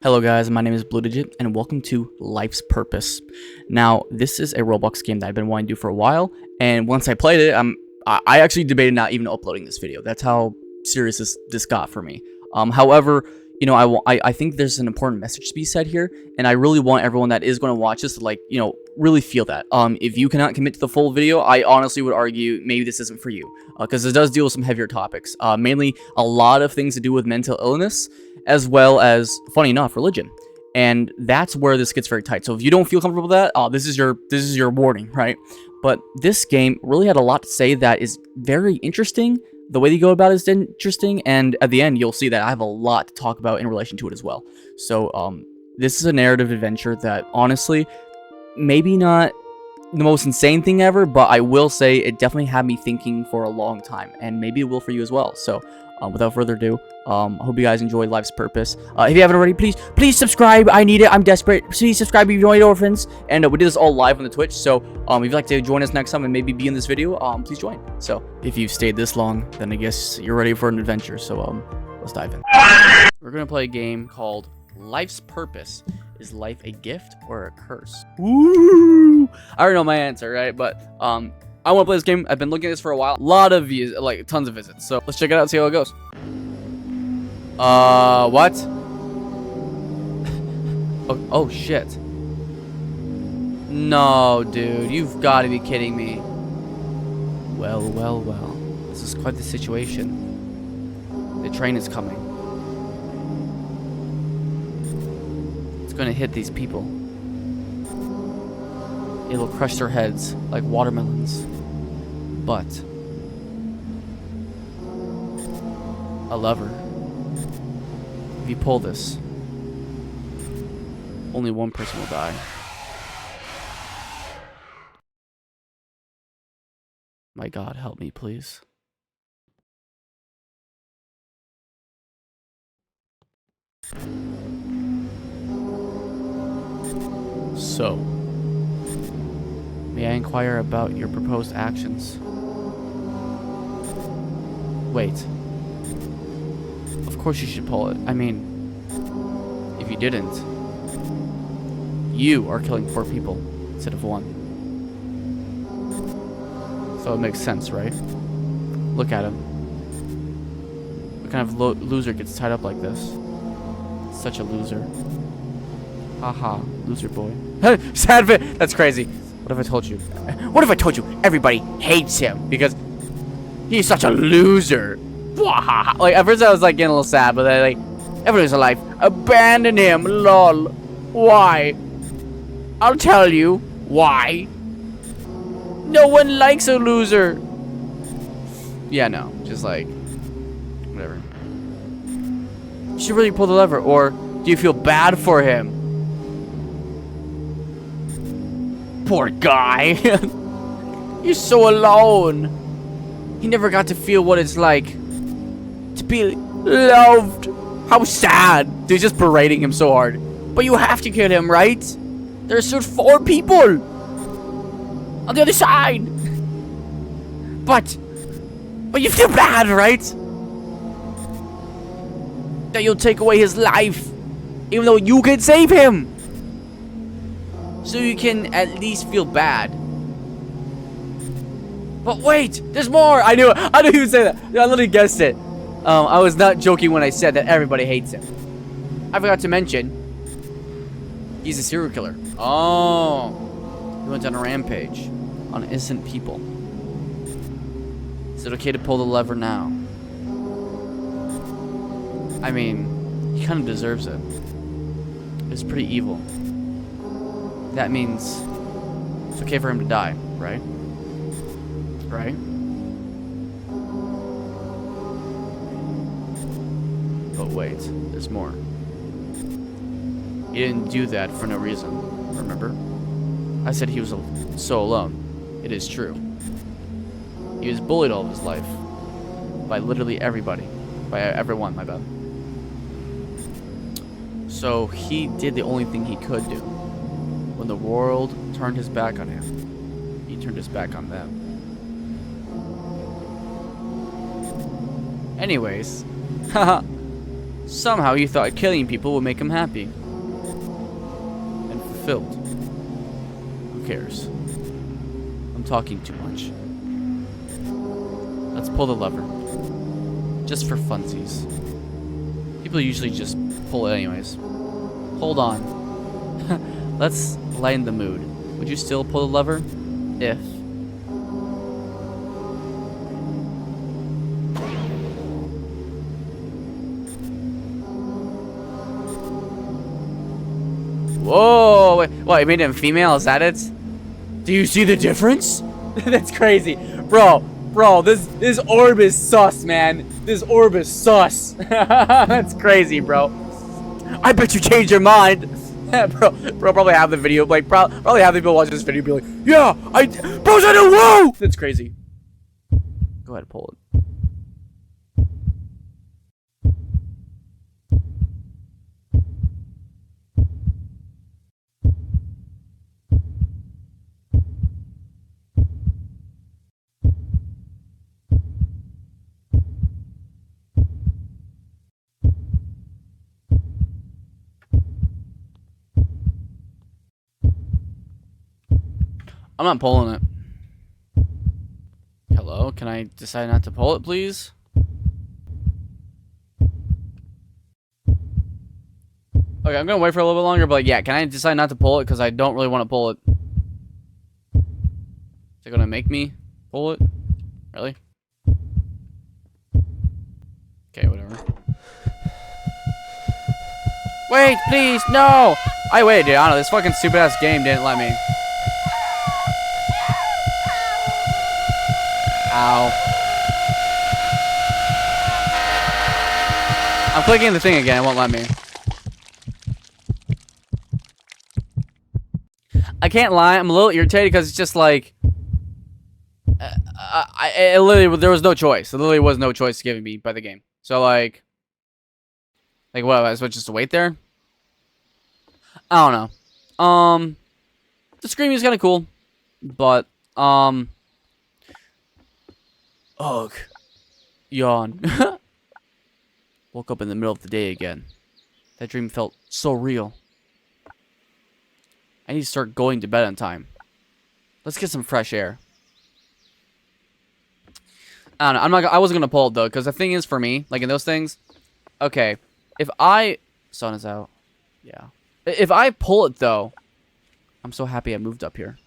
Hello guys, my name is bloodigit and welcome to Life's Purpose. Now, this is a Roblox game that I've been wanting to do for a while, and once I played it, I actually debated not even uploading this video. That's how serious this got for me. However, you know, I think there's an important message to be said here, and I really want everyone that is going to watch this to, like, you know, really feel that. If you cannot commit to the full video, I honestly would argue maybe this isn't for you, because it does deal with some heavier topics, mainly a lot of things to do with mental illness, as well as, funny enough, religion. And that's where this gets very tight. So if you don't feel comfortable with that, this is your warning, right? But this game really had a lot to say that is very interesting. The way they go about it is interesting, and at the end, you'll see that I have a lot to talk about in relation to it as well. So, this is a narrative adventure that, honestly, maybe not the most insane thing ever, but I will say it definitely had me thinking for a long time, and maybe it will for you as well. So, without further ado, I hope you guys enjoyed Life's Purpose. If you haven't already, please subscribe. I need it. I'm desperate. Please subscribe if you joined Orphans. And we did this all live on the Twitch. So if you'd like to join us next time and maybe be in this video, please join. So if you've stayed this long, then I guess you're ready for an adventure. So let's dive in. We're gonna play a game called Life's Purpose. Is life a gift or a curse? Woo! I already know my answer, right? But I want to play this game. I've been looking at this for a while. A lot of views, like tons of visits. So let's check it out and see how it goes. What? oh shit. No, dude. You've got to be kidding me. Well. This is quite the situation. The train is coming. It's going to hit these people. It'll crush their heads like watermelons. But a lever. If you pull this, only one person will die. My God, help me, please. So, may I inquire about your proposed actions? Wait. Of course you should pull it. I mean, if you didn't, you are killing 4 people instead of 1. So it makes sense, right? Look at him. What kind of loser gets tied up like this? Such a loser. Haha, loser boy. Sad bit. That's crazy. What if I told you? What if I told you everybody hates him because he's such a loser? Like at first I was like getting a little sad, but then like everybody's alive. Abandon him, lol. Why? I'll tell you why. No one likes a loser. Yeah, no, just like whatever. You should really pull the lever, or do you feel bad for him? Poor guy. You're so alone. He never got to feel what it's like to be loved. How sad. They're just berating him so hard. But you have to kill him, right? There's still 4 people on the other side. But you feel bad, right? That you'll take away his life, even though you can save him. So you can at least feel bad. But wait, there's more. I knew you would say that. I literally guessed it. I was not joking when I said that everybody hates him. I forgot to mention, he's a serial killer. Oh, he went on a rampage on innocent people. Is it okay to pull the lever now? I mean, he kind of deserves it. It's pretty evil. That means it's okay for him to die, right? Right? But wait, there's more. He didn't do that for no reason, remember? I said he was so alone. It is true. He was bullied all of his life. By literally everybody. By everyone, my bad. So he did the only thing he could do. When the world turned his back on him, he turned his back on them. Anyways, haha. Somehow you thought killing people would make him happy. And fulfilled. Who cares? I'm talking too much. Let's pull the lever. Just for funsies. People usually just pull it anyways. Hold on. Let's lighten the mood. Would you still pull the lever? If. Whoa! Wait, what? It made him female? Is that it? Do you see the difference? That's crazy, bro. Bro, this orb is sus, man. This orb is sus. That's crazy, bro. I bet you changed your mind. bro, probably have the video, like, probably have the people watching this video be like, yeah, bro said it, whoa! That's crazy. Go ahead, pull it. I'm not pulling it. Hello? Can I decide not to pull it, please? Okay, I'm gonna wait for a little bit longer, but yeah, can I decide not to pull it? Because I don't really want to pull it. Is it gonna make me pull it? Really? Okay, whatever. Wait, please, no! I waited, dude. I don't know, this fucking stupid ass game didn't let me. Ow. I'm clicking the thing again, it won't let me. I can't lie, I'm a little irritated because it's just like... literally, there was no choice. There literally was no choice given me by the game. So like what, I was supposed just to wait there? I don't know. The screaming is kind of cool. But, ugh. Yawn. Woke up in the middle of the day again. That dream felt so real. I need to start going to bed on time. Let's get some fresh air. I don't know. I wasn't gonna pull it though, because the thing is for me, like in those things, okay, sun is out. Yeah. If I pull it though, I'm so happy I moved up here.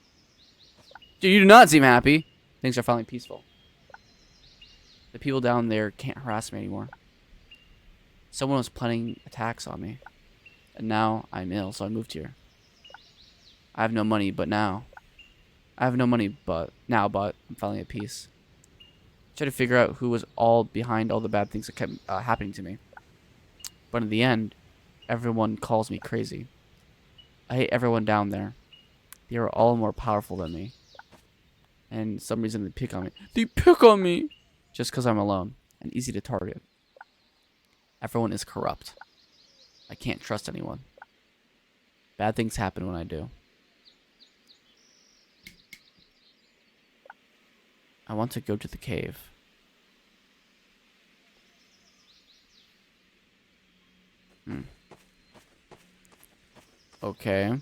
Dude, you do not seem happy. Things are finally peaceful. The people down there can't harass me anymore. Someone was planning attacks on me. And now I'm ill, so I moved here. I have no money, but now. I have no money, but I'm finally at peace. Try to figure out who was all behind all the bad things that kept happening to me. But in the end, everyone calls me crazy. I hate everyone down there. They are all more powerful than me. And for some reason they pick on me. They pick on me! Just because I'm alone and easy to target. Everyone is corrupt. I can't trust anyone. Bad things happen when I do. I want to go to the cave. Okay. I mean,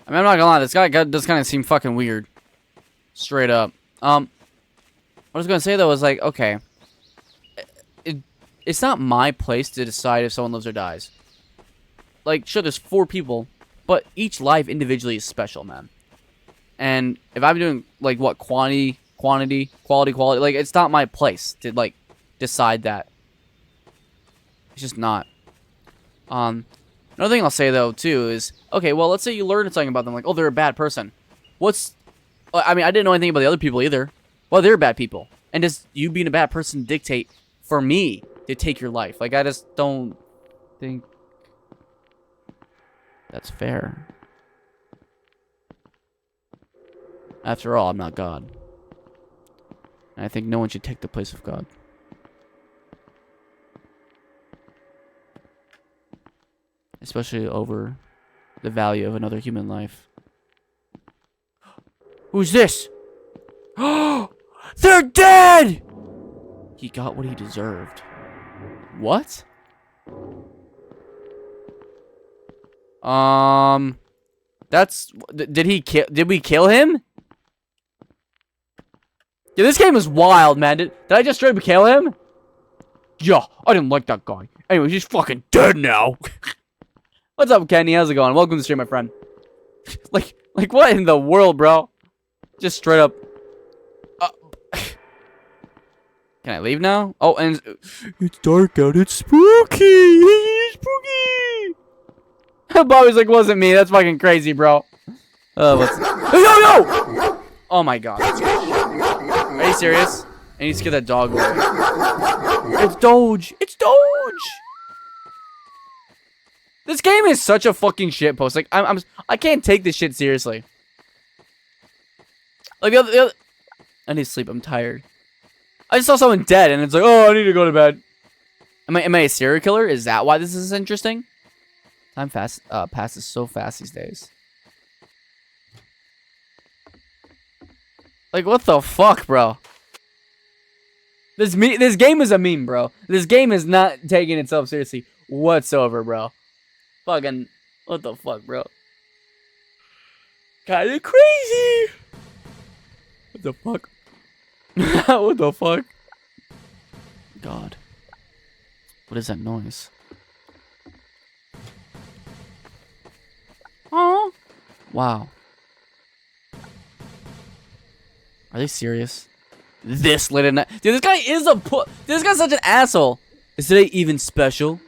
I'm not gonna lie, this guy does kind of seem fucking weird. Straight up. What I was gonna say though is like, okay. It's not my place to decide if someone lives or dies. Like, sure, there's 4 people, but each life individually is special, man. And if I'm doing, like, what, quality, like, it's not my place to, like, decide that. It's just not. Another thing I'll say, though, too, is, okay, well, let's say you learn something about them, like, oh, they're a bad person. I mean, I didn't know anything about the other people, either. Well, they're bad people. And does you being a bad person dictate for me to take your life? Like, I just don't think that's fair. After all, I'm not God. And I think no one should take the place of God. Especially over the value of another human life. Who's this? Oh, they're dead! He got what he deserved. What? Did we kill him? Yeah, this game is wild, man. Did I just straight up kill him? Yeah, I didn't like that guy. Anyway, he's fucking dead now. What's up, Kenny? How's it going? Welcome to the stream, my friend. like what in the world, bro? Just straight up. Can I leave now? Oh, and it's dark out. It's spooky. Spooky. Bobby's like, wasn't me. That's fucking crazy, bro. What's... Yo! Oh my god. Are you serious? I need to get that dog away. It's Doge. It's Doge. This game is such a fucking shitpost. Like, I can't take this shit seriously. Like the other, I need to sleep. I'm tired. I just saw someone dead, and it's like, oh, I need to go to bed. Am I a serial killer? Is that why this is interesting? Time passes so fast these days. Like, what the fuck, bro? This game is a meme, bro. This game is not taking itself seriously whatsoever, bro. Fucking, what the fuck, bro? Kinda crazy. What the fuck? What the fuck? God. What is that noise? Oh. Wow. Are they serious? This late at night. Dude, this guy is this guy's such an asshole. Is today even special?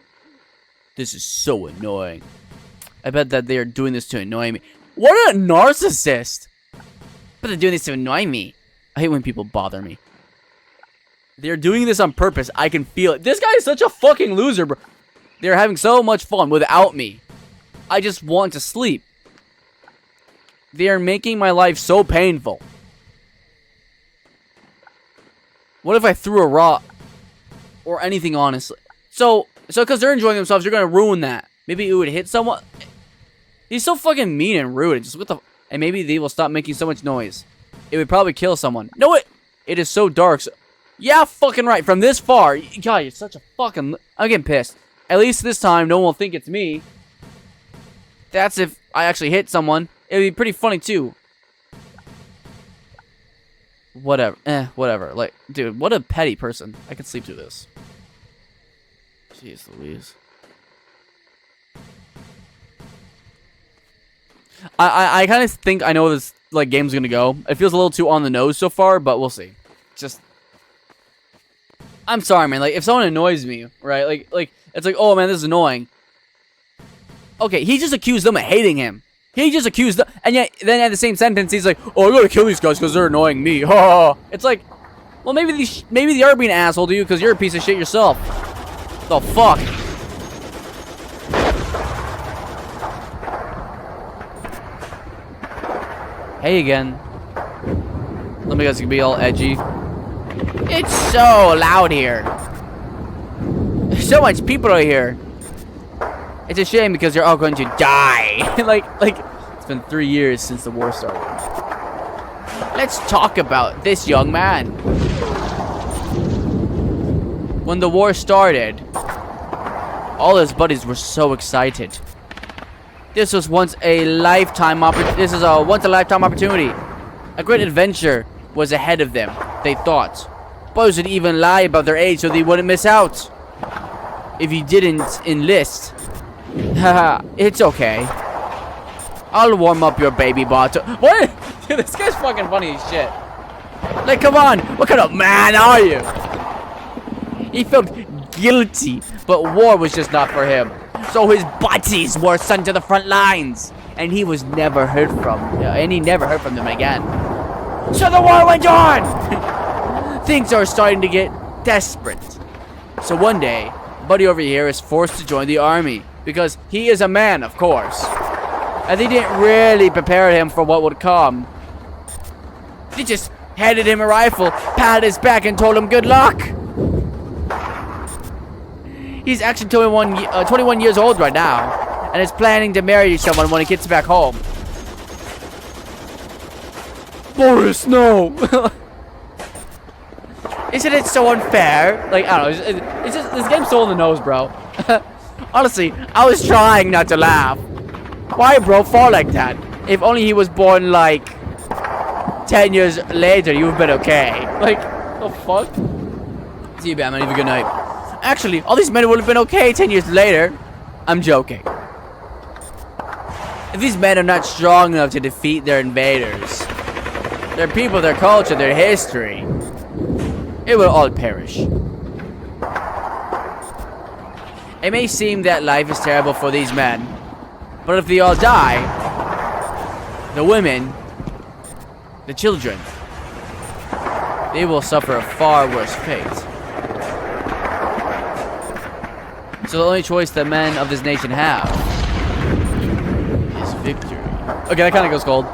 This is so annoying. I bet that they are doing this to annoy me. What a narcissist! But they're doing this to annoy me. I hate when people bother me. They're doing this on purpose. I can feel it. This guy is such a fucking loser, bro. They're having so much fun without me. I just want to sleep. They are making my life so painful. What if I threw a rock or anything, honestly? So because they're enjoying themselves, you're gonna ruin that. Maybe it would hit someone. He's so fucking mean and rude. Just what the? And maybe they will stop making so much noise. It would probably kill someone. No, it is so dark. So, yeah, fucking right. From this far, God, you're such a fucking. I'm getting pissed. At least this time, no one will think it's me. That's if I actually hit someone. It would be pretty funny too. Whatever. Whatever. Like, dude, what a petty person. I could sleep through this. Jeez Louise. I kind of think I know this like game's gonna go. It feels a little too on the nose so far, but we'll see. Just, I'm sorry, man. Like, if someone annoys me, right? Like it's like, oh man, this is annoying. Okay, he just accused them of hating him. He just accused them, and yet then at the same sentence, he's like, oh, I gotta kill these guys because they're annoying me. It's like, well, maybe they are being an asshole to you because you're a piece of shit yourself. The fuck? Hey again. Let me guys be all edgy. It's so loud here. There's so much people are here. It's a shame because you're all going to die. like it's been 3 years since the war started. Let's talk about this young man. When the war started, all his buddies were so excited. This was once a lifetime opportunity. A great adventure was ahead of them, they thought. Boys would even lie about their age so they wouldn't miss out. If you didn't enlist, haha, it's okay. I'll warm up your baby bottle. What? Dude, this guy's fucking funny as shit. Like, come on, what kind of man are you? He felt guilty, but war was just not for him. So his buddies were sent to the front lines, and he was never heard from. And he never heard from them again. So the war went on. Things are starting to get desperate. So one day, buddy over here is forced to join the army because he is a man, of course. And they didn't really prepare him for what would come. They just handed him a rifle, patted his back, and told him good luck. He's actually 21 years old right now, and is planning to marry someone when he gets back home. Boris, no! Isn't it so unfair? Like, I don't know, it's just, this game's so on the nose, bro. Honestly, I was trying not to laugh. Why, bro, fall like that? If only he was born, like, 10 years later, you've been okay. Like, the fuck? See you, Batman. Have a good night. Actually, all these men would have been okay 10 years later. I'm joking. If these men are not strong enough to defeat their invaders, their people, their culture, their history, it will all perish. It may seem that life is terrible for these men, but if they all die, the women, the children, they will suffer a far worse fate. So the only choice that men of this nation have is victory. Okay, that kind of goes cold.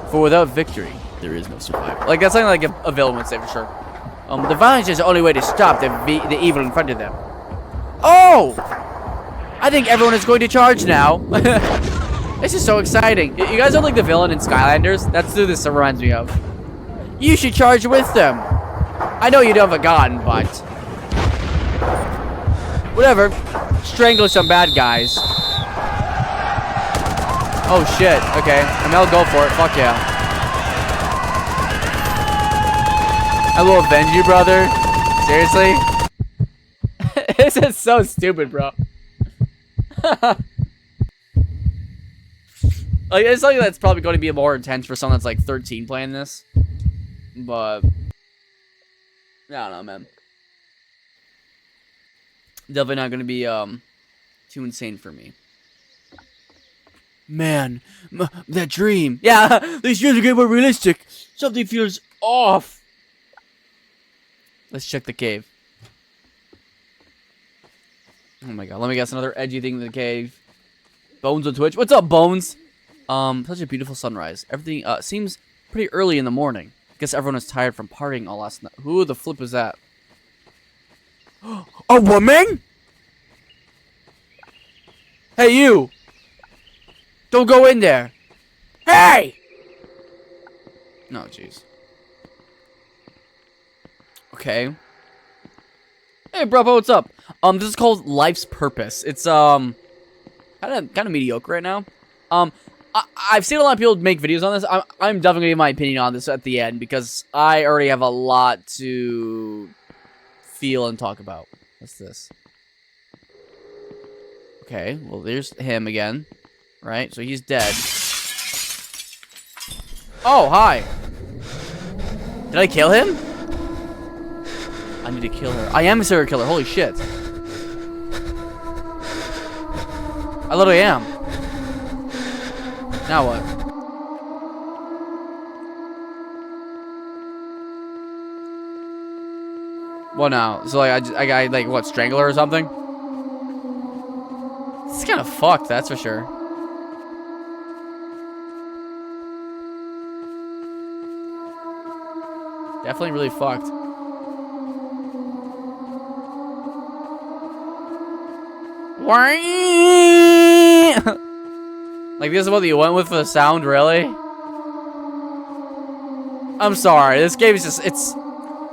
For without victory, there is no survival. Like, that's something like a villain would say for sure. The violence is the only way to stop the evil in front of them. Oh! I think everyone is going to charge now. This is so exciting. You guys don't like the villain in Skylanders? That's who this reminds me of. You should charge with them. I know you don't have a gun, but... whatever. Strangle some bad guys. Oh, shit. Okay. I mean, I'll go for it. Fuck yeah. I will avenge you, brother. Seriously? This is so stupid, bro. Like, it's something that's probably going to be more intense for someone that's like 13 playing this. But I don't know, man. Definitely not going to be too insane for me. Man, that dream. Yeah, these dreams are getting more realistic. Something feels off. Let's check the cave. Oh my god, let me guess another edgy thing in the cave. Bones on Twitch. What's up, Bones? Such a beautiful sunrise. Everything seems pretty early in the morning. Guess everyone is tired from partying all last night. Who the flip was that? A woman? Hey, you! Don't go in there! Hey! No, jeez. Okay. Hey, bro, what's up? This is called Life's Purpose. It's kind of mediocre right now. I've seen a lot of people make videos on this. I'm definitely gonna give my opinion on this at the end because I already have a lot to feel and talk about. What's this? Okay, well, there's him again, right? So he's dead. Oh, hi. Did I kill him? I need to kill her. I am a serial killer. Holy shit. I literally am. Now what? What now? So like I like what, strangle her or something? It's kind of fucked, that's for sure. Definitely really fucked. Like, this is what you went with for the sound, really? I'm sorry, this game is just, it's...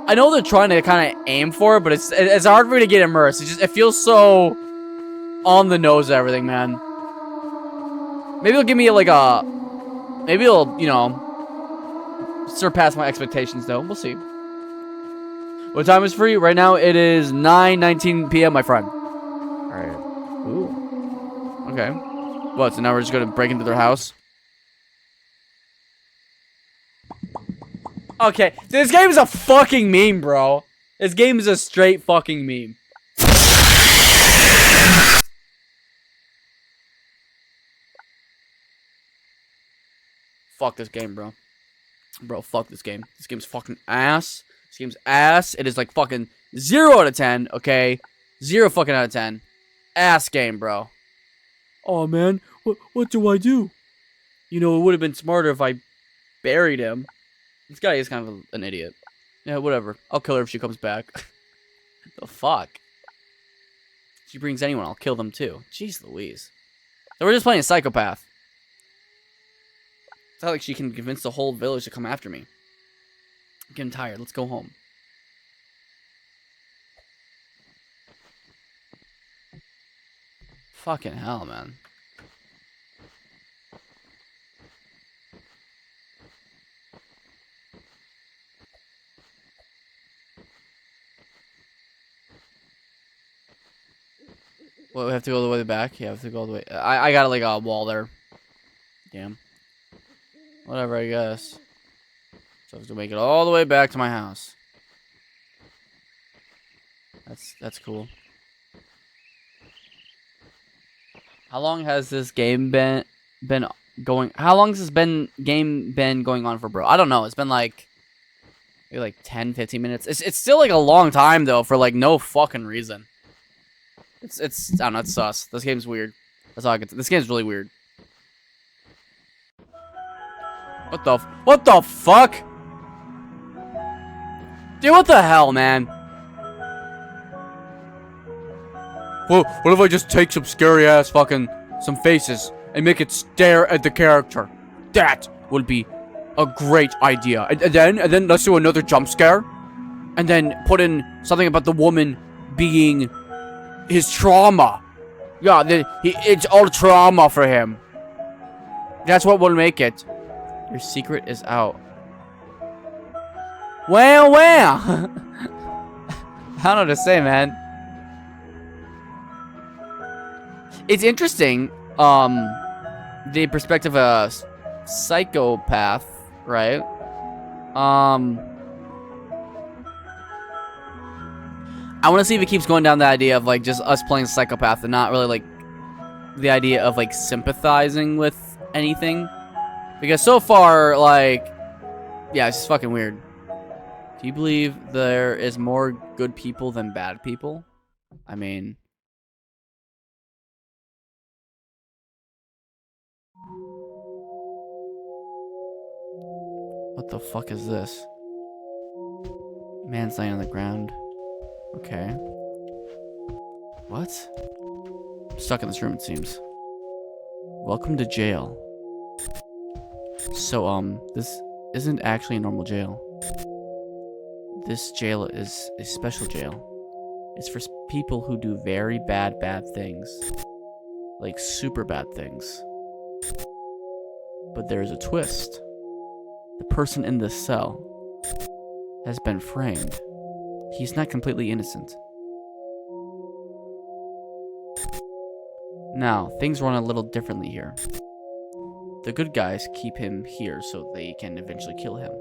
I know they're trying to kind of aim for it, but it's hard for me to get immersed. It feels so on the nose of everything, man. Maybe it'll give me, like, a... maybe it'll, you know, surpass my expectations, though. We'll see. What time is free? Right now, it is 9:19 p.m., my friend. Alright. Ooh. Okay. What, so now we're just gonna break into their house? Okay, this game is a fucking meme, bro. This game is a straight fucking meme. Fuck this game, bro. Bro, fuck this game. This game's fucking ass. This game's ass. It is like fucking 0 out of 10, okay? 0 fucking out of 10. Ass game, bro. Oh, man. What do I do? You know, it would have been smarter if I buried him. This guy is kind of an idiot. Yeah, whatever. I'll kill her if she comes back. The fuck? If she brings anyone, I'll kill them too. Jeez Louise. So we're just playing a psychopath. It's not like she can convince the whole village to come after me. I'm getting tired. Let's go home. Fucking hell, man. Well, we have to go all the way back. Yeah, we have to go all the way. I got like a wall there. Damn. Whatever, I guess. So I have to make it all the way back to my house. That's cool. How long has this game been going? How long has this game been going on for, bro? I don't know. It's been like maybe like 10, 15 minutes. It's still like a long time though for like no fucking reason. It's I don't know. It's sus. This game's weird. That's all I can. This game's really weird. What the fuck? Dude, what the hell, man? Well, what if I just take some scary ass fucking some faces and make it stare at the character? That would be a great idea. And then let's do another jump scare, and then put in something about the woman being his trauma. Yeah, it's all trauma for him. That's what will make it. Your secret is out. Well. I don't know what to say, man. It's interesting, the perspective of a psychopath, right? I want to see if it keeps going down the idea of, like, just us playing psychopath and not really, like, the idea of, like, sympathizing with anything. Because so far, like, yeah, it's just fucking weird. Do you believe there is more good people than bad people? I mean... What the fuck is this? Man's laying on the ground. Okay. What? I'm stuck in this room, it seems. Welcome to jail. So, this isn't actually a normal jail. This jail is a special jail. It's for people who do very bad things. Like, super bad things. But there's a twist. The person in this cell has been framed. He's not completely innocent. Now, things run a little differently here. The good guys keep him here so they can eventually kill him.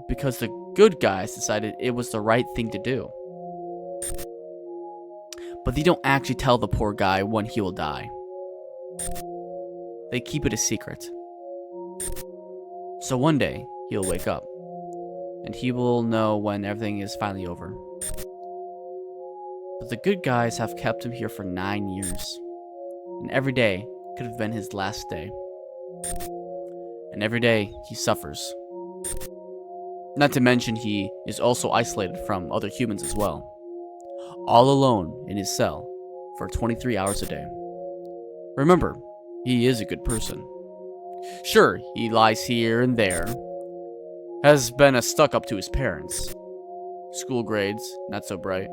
Because the good guys decided it was the right thing to do. But they don't actually tell the poor guy when he will die. They keep it a secret. So one day, he'll wake up, and he will know when everything is finally over. But the good guys have kept him here for 9 years, and every day could have been his last day. And every day, he suffers. Not to mention he is also isolated from other humans as well. All alone in his cell for 23 hours a day. Remember, he is a good person. Sure, he lies here and there. Has been a stuck-up to his parents. School grades, not so bright.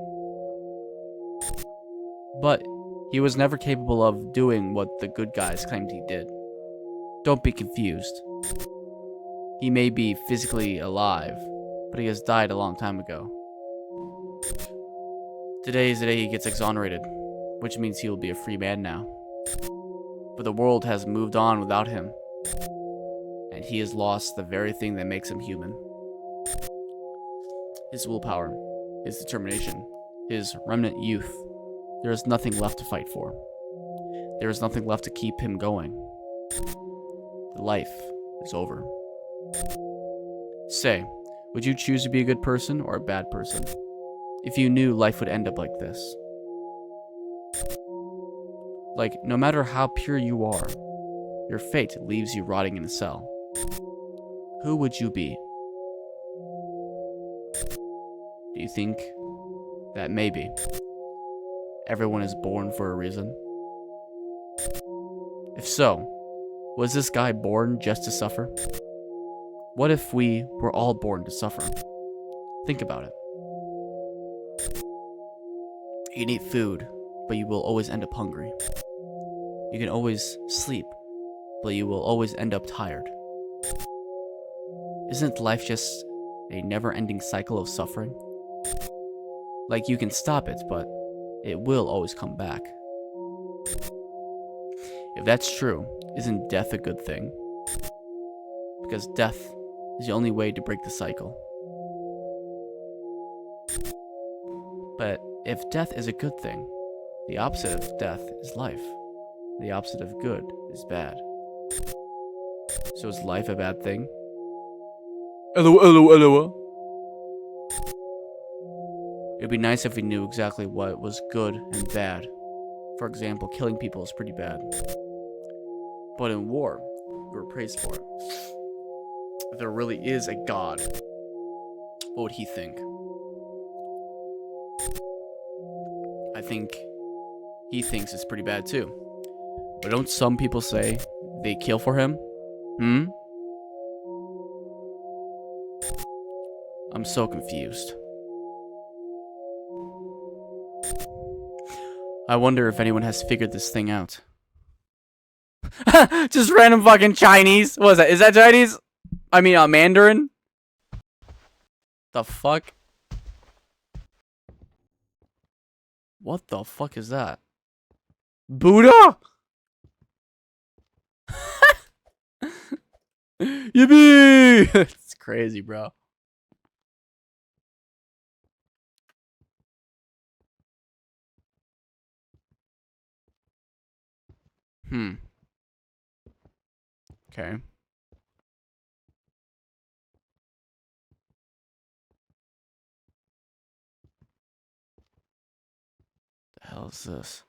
But he was never capable of doing what the good guys claimed he did. Don't be confused. He may be physically alive, but he has died a long time ago. Today is the day he gets exonerated, which means he will be a free man now. But the world has moved on without him. And he has lost the very thing that makes him human. His willpower, his determination, his remnant youth. There is nothing left to fight for. There is nothing left to keep him going. The life is over. Say, would you choose to be a good person or a bad person? If you knew life would end up like this. Like, no matter how pure you are, your fate leaves you rotting in a cell. Who would you be? Do you think that maybe everyone is born for a reason? If so, was this guy born just to suffer? What if we were all born to suffer? Think about it. You can eat food, but you will always end up hungry. You can always sleep, but you will always end up tired. Isn't life just a never-ending cycle of suffering? Like, you can stop it, but it will always come back. If that's true, isn't death a good thing? Because death is the only way to break the cycle. But if death is a good thing, the opposite of death is life. The opposite of good is bad. So is life a bad thing? Hello. It'd be nice if we knew exactly what was good and bad. For example, killing people is pretty bad. But in war, we're praised for it. If there really is a god, what would he think? I think he thinks it's pretty bad too. But don't some people say they kill for him? I'm so confused. I wonder if anyone has figured this thing out. Just random fucking Chinese. What is that? Is that Chinese? I mean, Mandarin? The fuck? What the fuck is that? Buddha? Yippee! It's crazy, bro. Okay. The hell is this?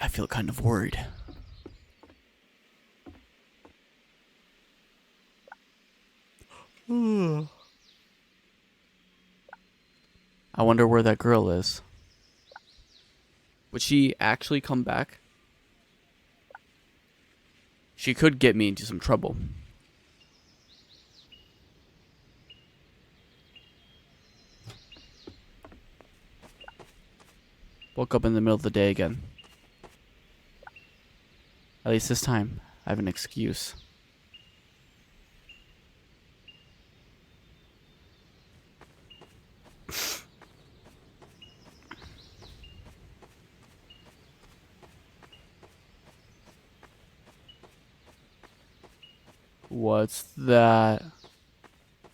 I feel kind of worried. I wonder where that girl is. Would she actually come back? She could get me into some trouble. Woke up in the middle of the day again. At least this time, I have an excuse. What's that?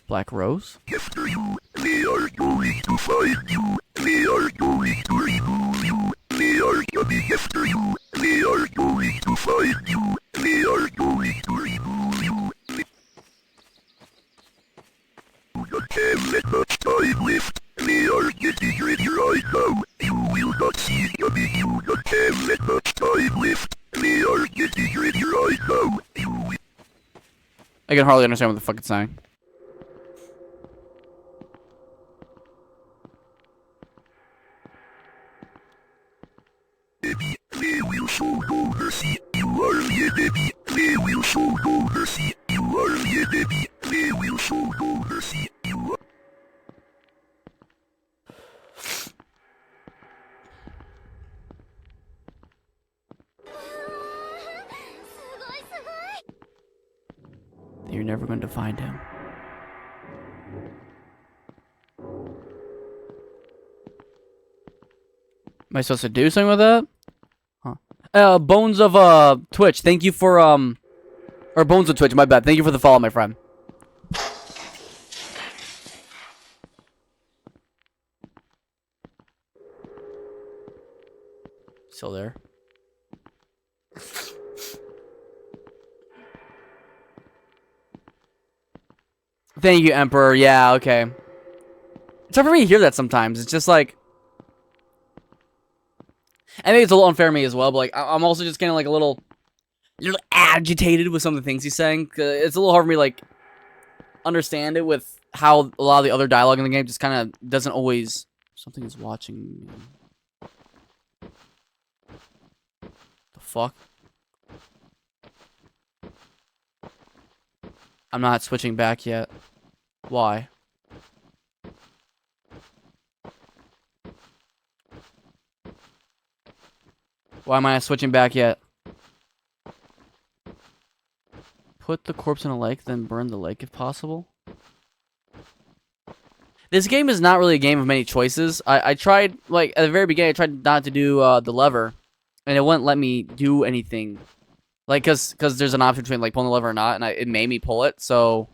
Black Rose? After you, they are going to find you. They are going to remove you. They are coming after you. They are going to find you. They are going to remove you. You don't have that much time left. They are getting ready right now. You will not see it coming. You don't have that much time left. They are getting ready right now. You will. I can hardly understand what the fuck it's saying. Enemy, they will show no mercy. You are the enemy. They will show no mercy. You are the enemy. They will show no mercy. You are. You're never going to find him. Am I supposed to do something with that? Huh. Bones of Twitch. Thank you for or Bones of Twitch. My bad. Thank you for the follow, my friend. Still there? Thank you, Emperor. Yeah, okay. It's hard for me to hear that sometimes. It's just like, I think it's a little unfair to me as well, but like, I'm also just getting like a little agitated with some of the things he's saying. It's a little hard for me to like understand it with how a lot of the other dialogue in the game just kind of doesn't always. Something is watching me. The fuck? I'm not switching back yet. Why? Why am I not switching back yet? Put the corpse in a lake, then burn the lake if possible. This game is not really a game of many choices. I tried, like, at the very beginning, I tried not to do the lever, and it wouldn't let me do anything. Like, cause there's an option between, like, pulling the lever or not, and it made me pull it, so...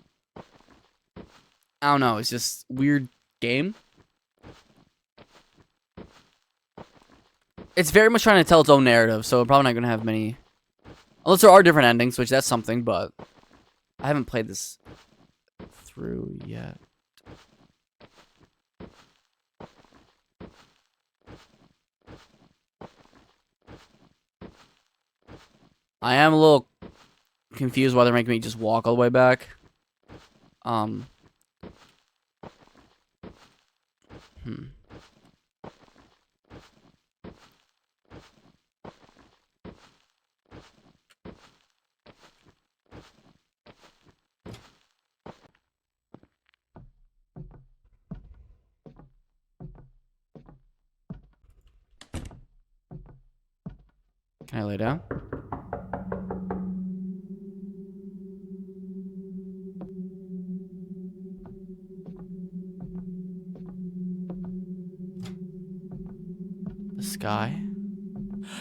I don't know, it's just weird game. It's very much trying to tell its own narrative, so we're probably not going to have many... Unless there are different endings, which that's something, but... I haven't played this through yet. I am a little confused why they're making me just walk all the way back. Can I lay down? The sky?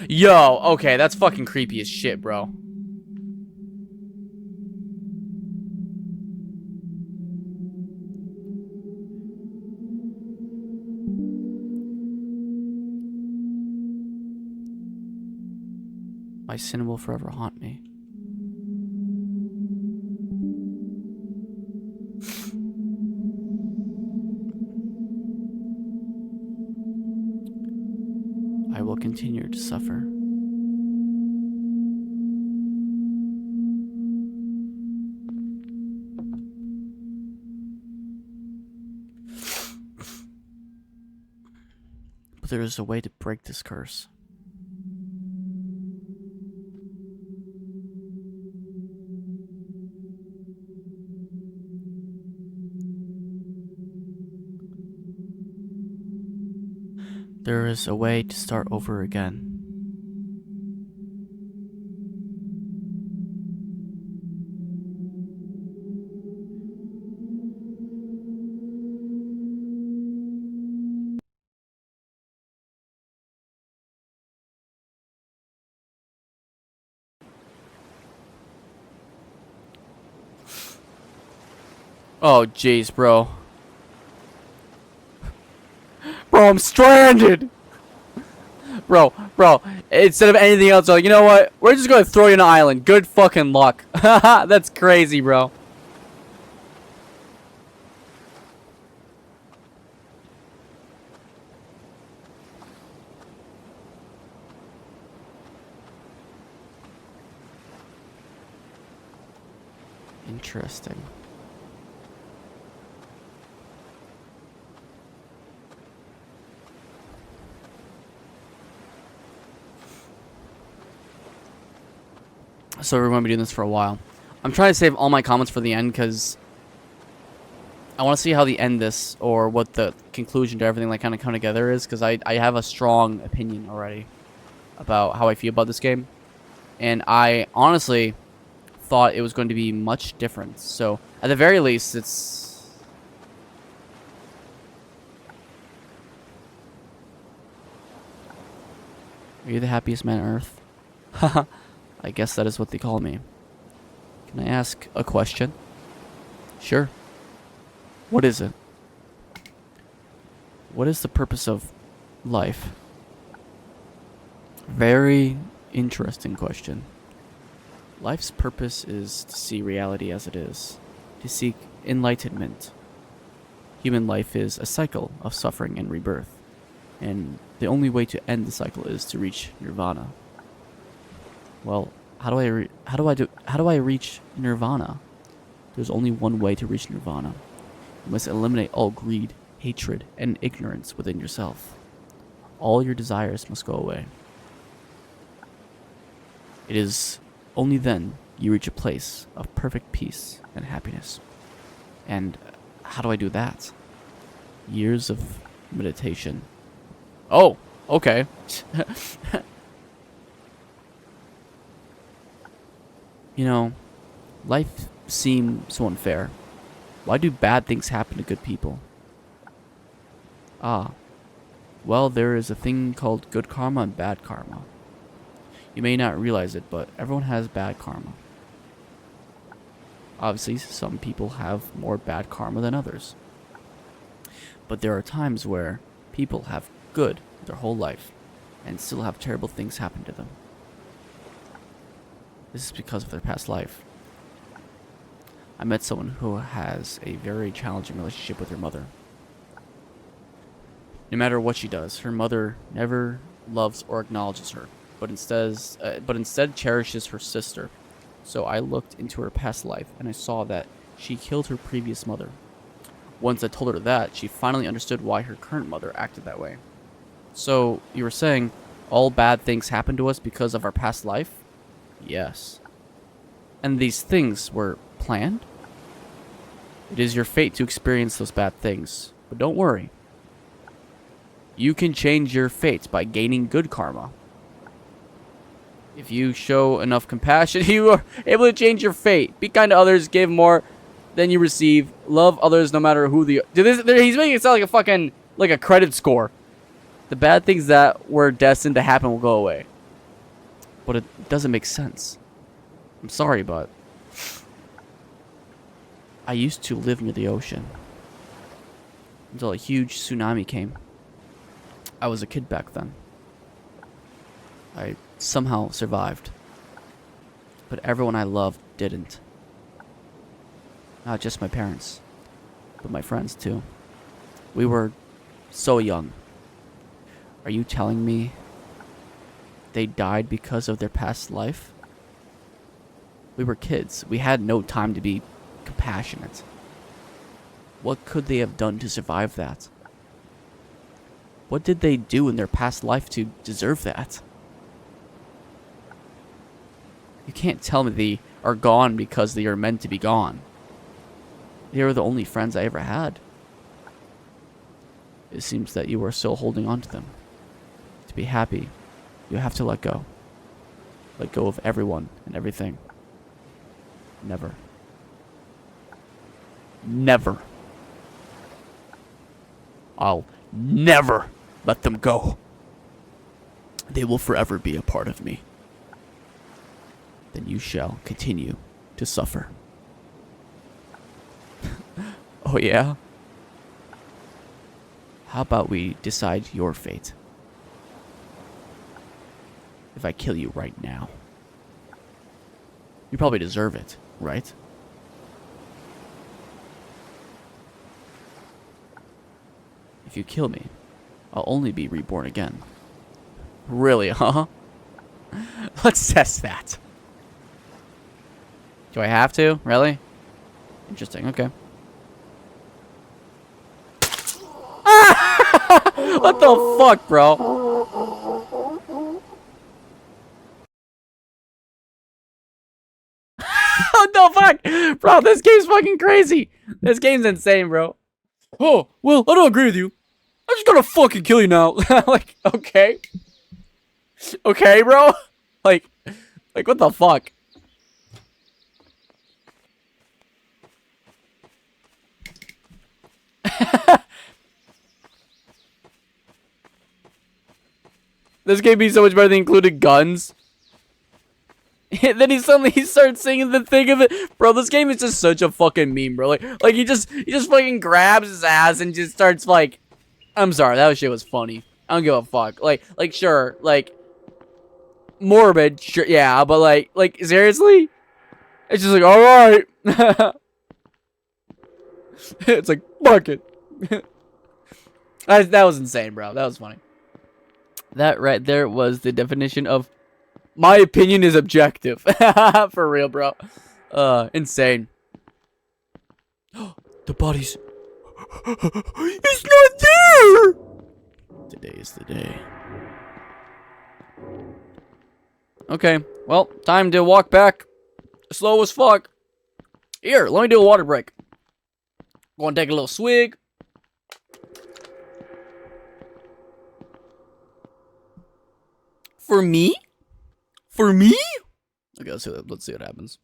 Yo, okay, that's fucking creepy as shit, bro. My sin will forever haunt me. I will continue to suffer. But there is a way to break this curse. There is a way to start over again. Oh, jeez, bro. Bro, I'm stranded! Bro, instead of anything else, like, you know what? We're just gonna throw you on an island. Good fucking luck. That's crazy, bro. Interesting. So we're going to be doing this for a while. I'm trying to save all my comments for the end because I want to see how the end this, or what the conclusion to everything like kind of come together is, because I have a strong opinion already about how I feel about this game. And I honestly thought it was going to be much different. So at the very least, it's... Are you the happiest man on earth? Haha. I guess that is what they call me. Can I ask a question? Sure. What is it? What is the purpose of life? Very interesting question. Life's purpose is to see reality as it is, to seek enlightenment. Human life is a cycle of suffering and rebirth, and the only way to end the cycle is to reach nirvana. Well, how do I reach nirvana? There's only one way to reach nirvana. You must eliminate all greed, hatred, and ignorance within yourself. All your desires must go away. It is only then you reach a place of perfect peace and happiness. And how do I do that? Years of meditation. Oh, okay. You know, life seems so unfair. Why do bad things happen to good people? Ah, well, there is a thing called good karma and bad karma. You may not realize it, but everyone has bad karma. Obviously, some people have more bad karma than others. But there are times where people have good their whole life and still have terrible things happen to them. This is because of their past life. I met someone who has a very challenging relationship with her mother. No matter what she does, her mother never loves or acknowledges her, but instead cherishes her sister. So I looked into her past life and I saw that she killed her previous mother. Once I told her that, she finally understood why her current mother acted that way. So, you were saying all bad things happen to us because of our past life? Yes. And these things were planned? It is your fate to experience those bad things. But don't worry. You can change your fate by gaining good karma. If you show enough compassion, you are able to change your fate. Be kind to others, give more than you receive. Love others no matter who the... He's making it sound like a fucking... like a credit score. The bad things that were destined to happen will go away. But it doesn't make sense. I'm sorry, but... I used to live near the ocean. Until a huge tsunami came. I was a kid back then. I somehow survived. But everyone I loved didn't. Not just my parents, but my friends too. We were so young. Are you telling me they died because of their past life? We were kids. We had no time to be compassionate. What could they have done to survive that? What did they do in their past life to deserve that? You can't tell me they are gone because they are meant to be gone. They were the only friends I ever had. It seems that you are still holding on to them. To be happy, you have to let go. Let go of everyone and everything. Never. Never. I'll never let them go. They will forever be a part of me. Then you shall continue to suffer. Oh yeah? How about we decide your fate? If I kill you right now. You probably deserve it, right? If you kill me, I'll only be reborn again. Really, huh? Let's test that. Do I have to? Really? Interesting, okay. What the fuck, bro? What the fuck? Bro, this game's fucking crazy. This game's insane, bro. Oh, well, I don't agree with you. I'm just gonna fucking kill you now. Like, okay. Okay, bro? Like, what the fuck? This game be so much better than included guns. And then he starts singing the thing of it. Bro, this game is just such a fucking meme, bro. Like he just fucking grabs his ass and just starts like, I'm sorry, that shit was funny. I don't give a fuck. Like sure, like morbid, sure, yeah, but like seriously? It's just like, alright. It's like, fuck it. That was insane, bro. That was funny. That right there was the definition of my opinion is objective. For real, bro. Insane. The body's... It's not there! Today is the day. Okay, well, time to walk back. Slow as fuck. Here, let me do a water break. Gonna take a little swig. For me? For me? Okay, let's see what happens.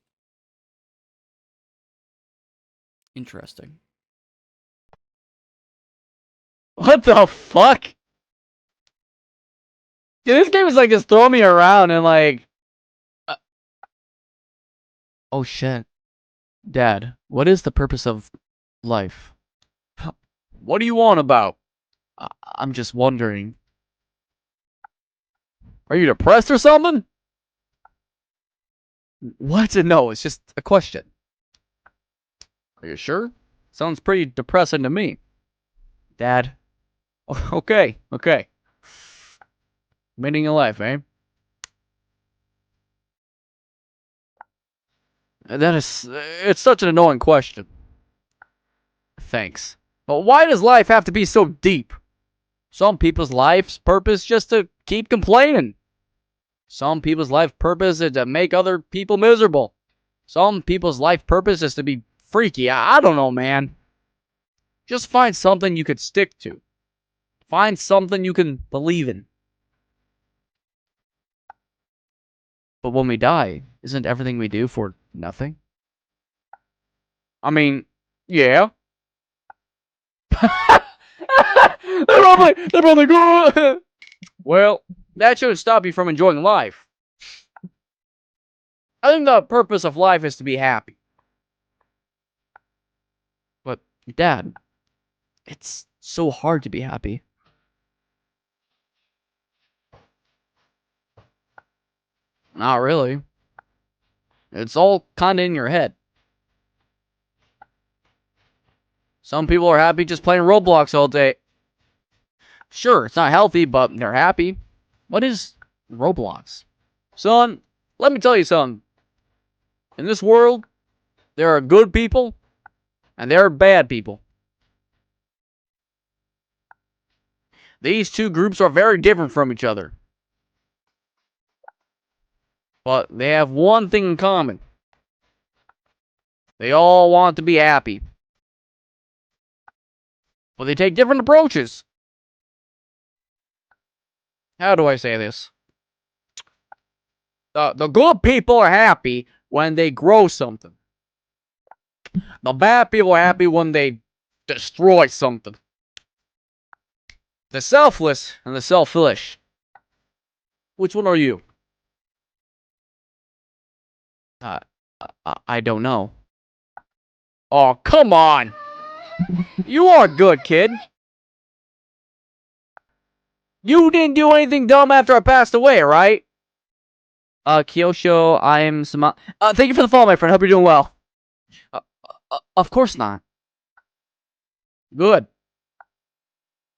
Interesting. What the fuck? Dude, this game is like just throwing me around and like... Oh shit. Dad, what is the purpose of life? What do you want about? I'm just wondering. Are you depressed or something? What? No, it's just a question. Are you sure? Sounds pretty depressing to me. Dad. Okay. Meaning of life, eh? It's such an annoying question. Thanks. But why does life have to be so deep? Some people's life's purpose just to keep complaining. Some people's life purpose is to make other people miserable. Some people's life purpose is to be freaky. I don't know, man. Just find something you could stick to. Find something you can believe in. But when we die, isn't everything we do for nothing? I mean, yeah. they're probably good. Well, that shouldn't stop you from enjoying life. I think the purpose of life is to be happy. But, Dad, it's so hard to be happy. Not really. It's all kinda in your head. Some people are happy just playing Roblox all day. Sure, it's not healthy, but they're happy. What is Roblox? Son, let me tell you something. In this world, there are good people, and there are bad people. These two groups are very different from each other. But they have one thing in common. They all want to be happy. But they take different approaches. How do I say this? The good people are happy when they grow something. The bad people are happy when they destroy something. The selfless and the selfish. Which one are you? I don't know. Oh, come on! You are a good kid. You didn't do anything dumb after I passed away, right? Kyosho, I'm thank you for the follow, my friend. Hope you're doing well. Of course not. Good.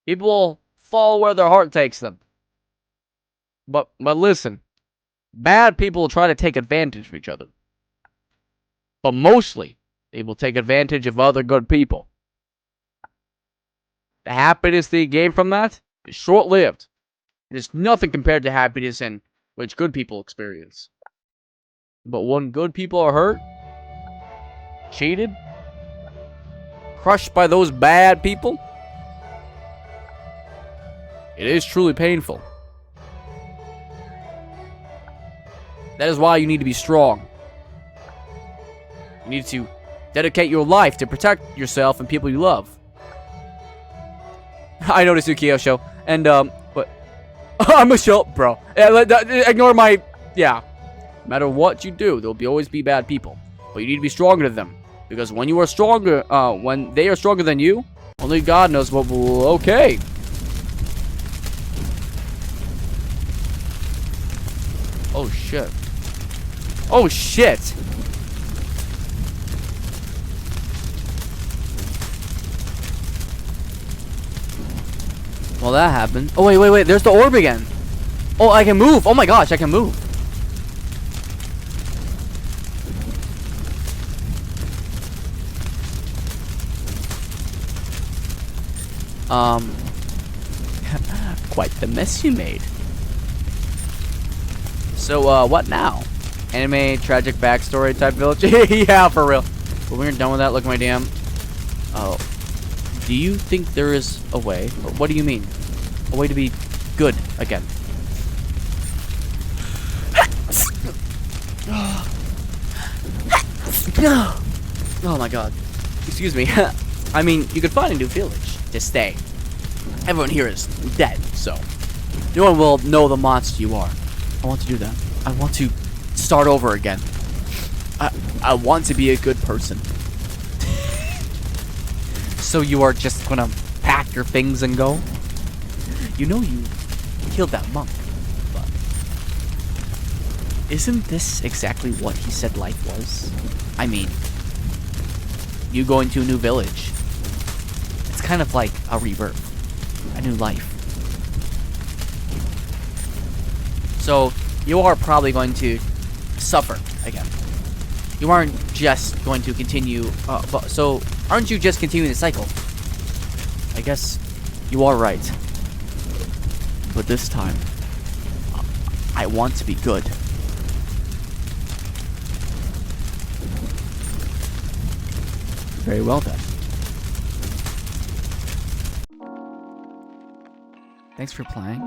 People follow where their heart takes them. But listen. Bad people will try to take advantage of each other. But mostly, they will take advantage of other good people. The happiness they gain from that is short-lived. It is nothing compared to happiness in which good people experience. But when good people are hurt, cheated, crushed by those bad people, it is truly painful. That is why you need to be strong. You need to dedicate your life to protect yourself and people you love. I noticed you, Kyosho. And, but... I'm a shut, bro. Ignore my... Yeah. No matter what you do, there'll always be bad people. But you need to be stronger than them. Because when you are stronger, when they are stronger than you, only God knows what will... Okay. Oh, shit. Oh, shit! Well, that happened. Oh, wait. There's the orb again. Oh, I can move. Oh my gosh, I can move. Quite the mess you made. So, what now? Anime, tragic backstory type village? Yeah, for real. But when you're done with that, look at my DM. Oh. Do you think there is a way? What do you mean? A way to be good again? Oh my god. excuse me. I mean, you could find a new village to stay. Everyone here is dead, so no one will know the monster you are. I want to do that. I want to start over again. I want to be a good person. So you are just gonna pack your things and go? You know you killed that monk, but isn't this exactly what he said life was? I mean, you going to a new village. It's kind of like a rebirth, a new life. So you are probably going to suffer again. You aren't just going to continue. So aren't you just continuing the cycle? I guess you are right. But this time, I want to be good. Very well then. Thanks for playing.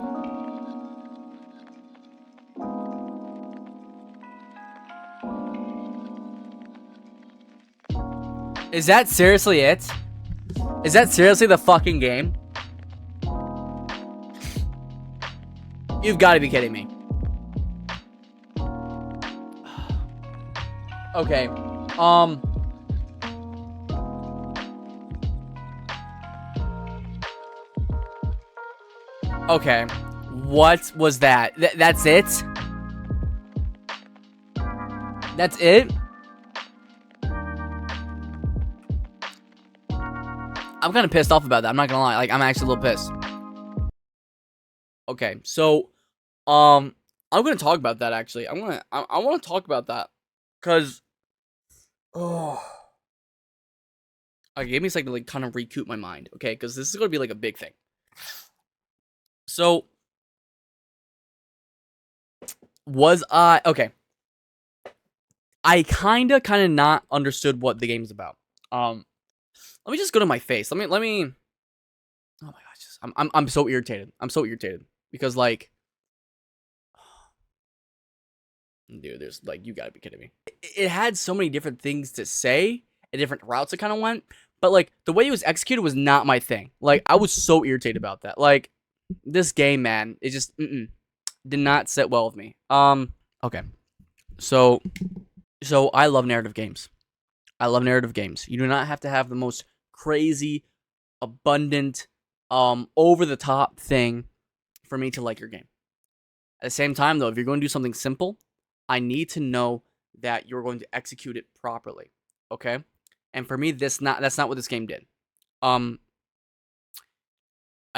Is that seriously it? Is that seriously the fucking game? You've got to be kidding me. Okay. Okay. What was that? That's it? That's it? I'm kind of pissed off about that. I'm not gonna lie. Like, I'm actually a little pissed. Okay, so, I'm gonna talk about that, actually. I wanna talk about that. Cause, oh. Okay, give me a second to, like, kind of recoup my mind, okay? Because this is gonna be, like, a big thing. So, okay. I kinda not understood what the game's about. Let me just go to my face. Let me. Oh my gosh, I'm so irritated. I'm so irritated because, like, dude, there's, like, you gotta be kidding me. It had so many different things to say and different routes it kind of went, but, like, the way it was executed was not my thing. Like, I was so irritated about that. Like, this game, man, it just did not sit well with me. Okay, so I love narrative games. I love narrative games. You do not have to have the most crazy, abundant, over the top thing for me to like your game. At the same time, though, if you're going to do something simple, I need to know that you're going to execute it properly. Okay? And for me, that's not what this game did. I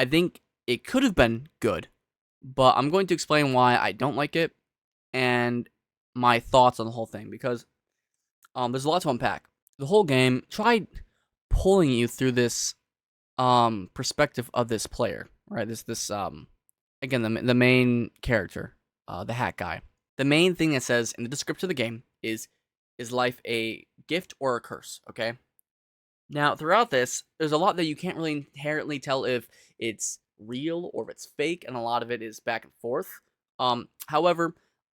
think it could have been good, but I'm going to explain why I don't like it and my thoughts on the whole thing, because there's a lot to unpack. The whole game tried pulling you through this perspective of this player, right? This again, the main character, the hat guy. The main thing that says in the description of the game is life a gift or a curse? Okay. Now, throughout this, there's a lot that you can't really inherently tell if it's real or if it's fake, and a lot of it is back and forth. However,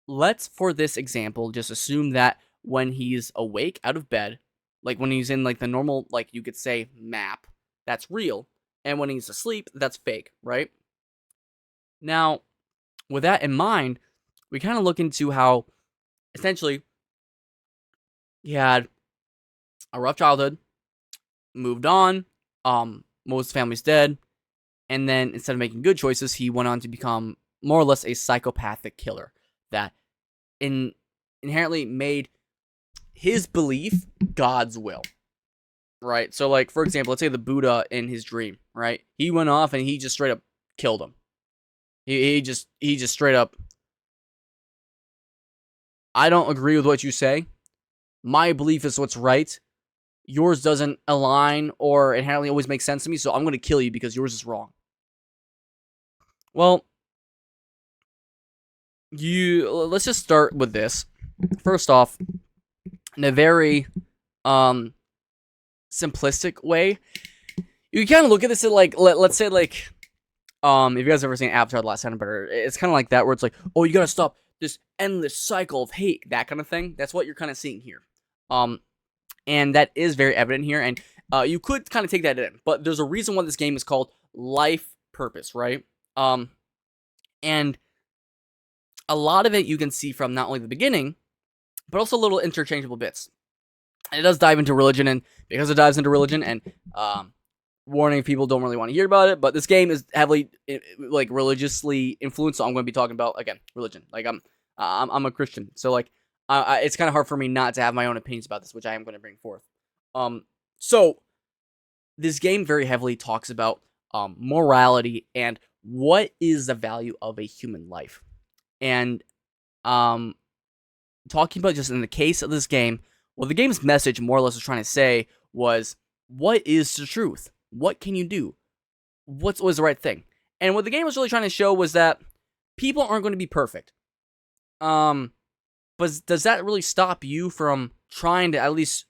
let's, for this example, just assume that when he's awake out of bed, like when he's in, like, the normal, like, you could say, map, that's real, and when he's asleep, that's fake, right? Now, with that in mind, we kind of look into how, essentially, he had a rough childhood, moved on, most family's dead, and then instead of making good choices, he went on to become more or less a psychopathic killer that inherently made his belief God's will, right? So, like, for example, let's say the Buddha in his dream, right? He went off and he just straight up killed him. He just straight up, I don't agree with what you say. My belief is what's right. Yours doesn't align or inherently always make sense to me, so I'm going to kill you because yours is wrong. Well, let's just start with this. First off, in a very simplistic way, you kind of look at this at, like, let's say, like, if you guys ever seen Avatar: The Last Airbender, it's kind of like that, where it's like, oh, you gotta stop this endless cycle of hate, that kind of thing. That's what you're kind of seeing here. And that is very evident here, and you could kind of take that in. But there's a reason why this game is called Life Purpose, right? And a lot of it you can see from not only the beginning, but also little interchangeable bits. And it does dive into religion, and because it dives into religion, and warning, people don't really want to hear about it, but this game is heavily like religiously influenced, so I'm going to be talking about, again, religion. Like, I'm a Christian, so like it's kind of hard for me not to have my own opinions about this, which I am going to bring forth. So this game very heavily talks about morality and what is the value of a human life. And talking about just in the case of this game, what the game's message more or less was trying to say was, what is the truth? What can you do? What's always the right thing? And what the game was really trying to show was that people aren't going to be perfect. But does that really stop you from trying to at least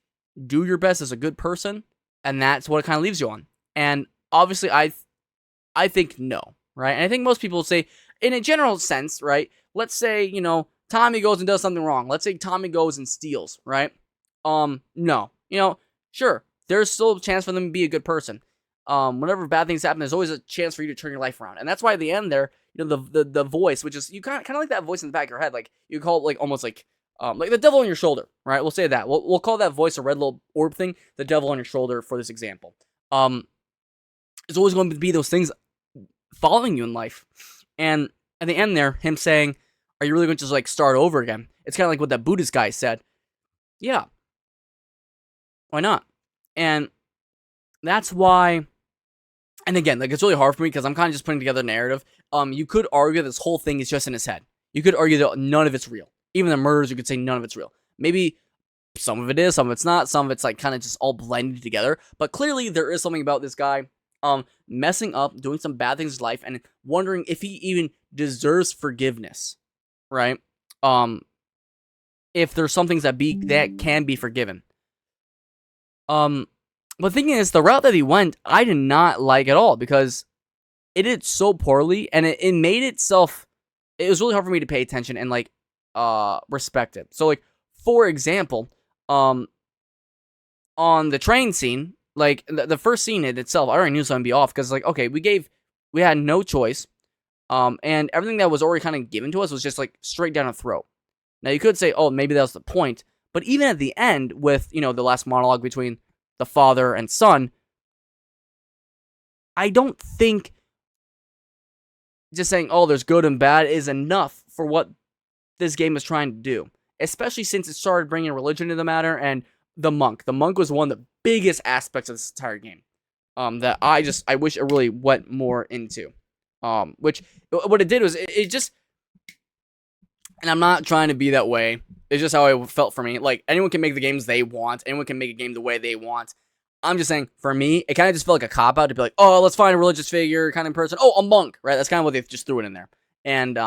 do your best as a good person? And that's what it kind of leaves you on. And obviously, I think no, right? And I think most people say, in a general sense, right? Let's say, you know, Tommy goes and does something wrong. Let's say Tommy goes and steals, right? No. You know, sure, there's still a chance for them to be a good person. Whenever bad things happen, there's always a chance for you to turn your life around. And that's why at the end there, you know, the voice, which is, you kind of like that voice in the back of your head, like, you call it like almost like the devil on your shoulder, right? We'll say that. We'll call that voice, a red little orb thing, the devil on your shoulder for this example. It's always going to be those things following you in life. And at the end there, him saying, are you really going to just like start over again? It's kind of like what that Buddhist guy said. Yeah. Why not? And that's why, and again, like, it's really hard for me because I'm kind of just putting together a narrative. You could argue this whole thing is just in his head. You could argue that none of it's real. Even the murders, you could say none of it's real. Maybe some of it is, some of it's not, some of it's like kind of just all blended together. But clearly there is something about this guy messing up, doing some bad things in his life, and wondering if he even deserves forgiveness, right? If there's some things that can be forgiven. But the thing is, the route that he went, I did not like at all, because it did so poorly, and it made itself, it was really hard for me to pay attention and like respect it. So like, for example, on the train scene, like the first scene in itself, I already knew something would be off, because like, okay, we had no choice, and everything that was already kind of given to us was just like straight down our throat. Now you could say, oh, maybe that was the point, but even at the end with, you know, the last monologue between the father and son, I don't think just saying, oh, there's good and bad is enough for what this game is trying to do, especially since it started bringing religion into the matter. And the monk was one of the biggest aspects of this entire game, that I wish it really went more into, which what it did was it just, and I'm not trying to be that way, it's just how it felt for me. Like, anyone can make the games they want, anyone can make a game the way they want. I'm just saying, for me, it kind of just felt like a cop-out to be like, oh, let's find a religious figure kind of person. Oh, a monk, right? That's kind of what they just threw it in there. And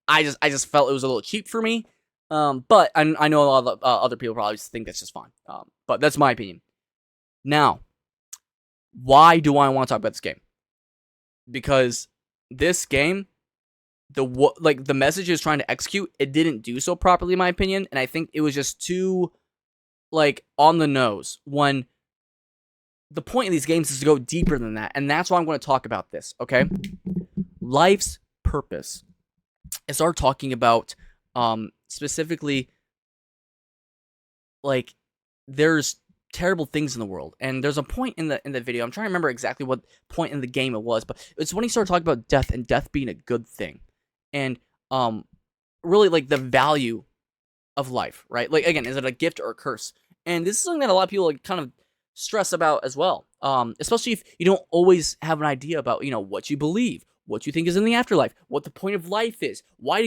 I just felt it was a little cheap for me. But I know a lot of other people probably think that's just fine. But that's my opinion. Now, why do I want to talk about this game? Because this game, the message it was trying to execute, it didn't do so properly, in my opinion. And I think it was just too, like, on the nose, when the point of these games is to go deeper than that. And that's why I'm going to talk about this, okay? Life's purpose. I start talking about, specifically, like, there's terrible things in the world, and there's a point in the video, I'm trying to remember exactly what point in the game it was, but it's when he started talking about death, and death being a good thing, and really, like, the value of life, right? Like, again, is it a gift or a curse? And this is something that a lot of people, like, kind of stress about as well, especially if you don't always have an idea about, you know, what you believe, what you think is in the afterlife, what the point of life is, why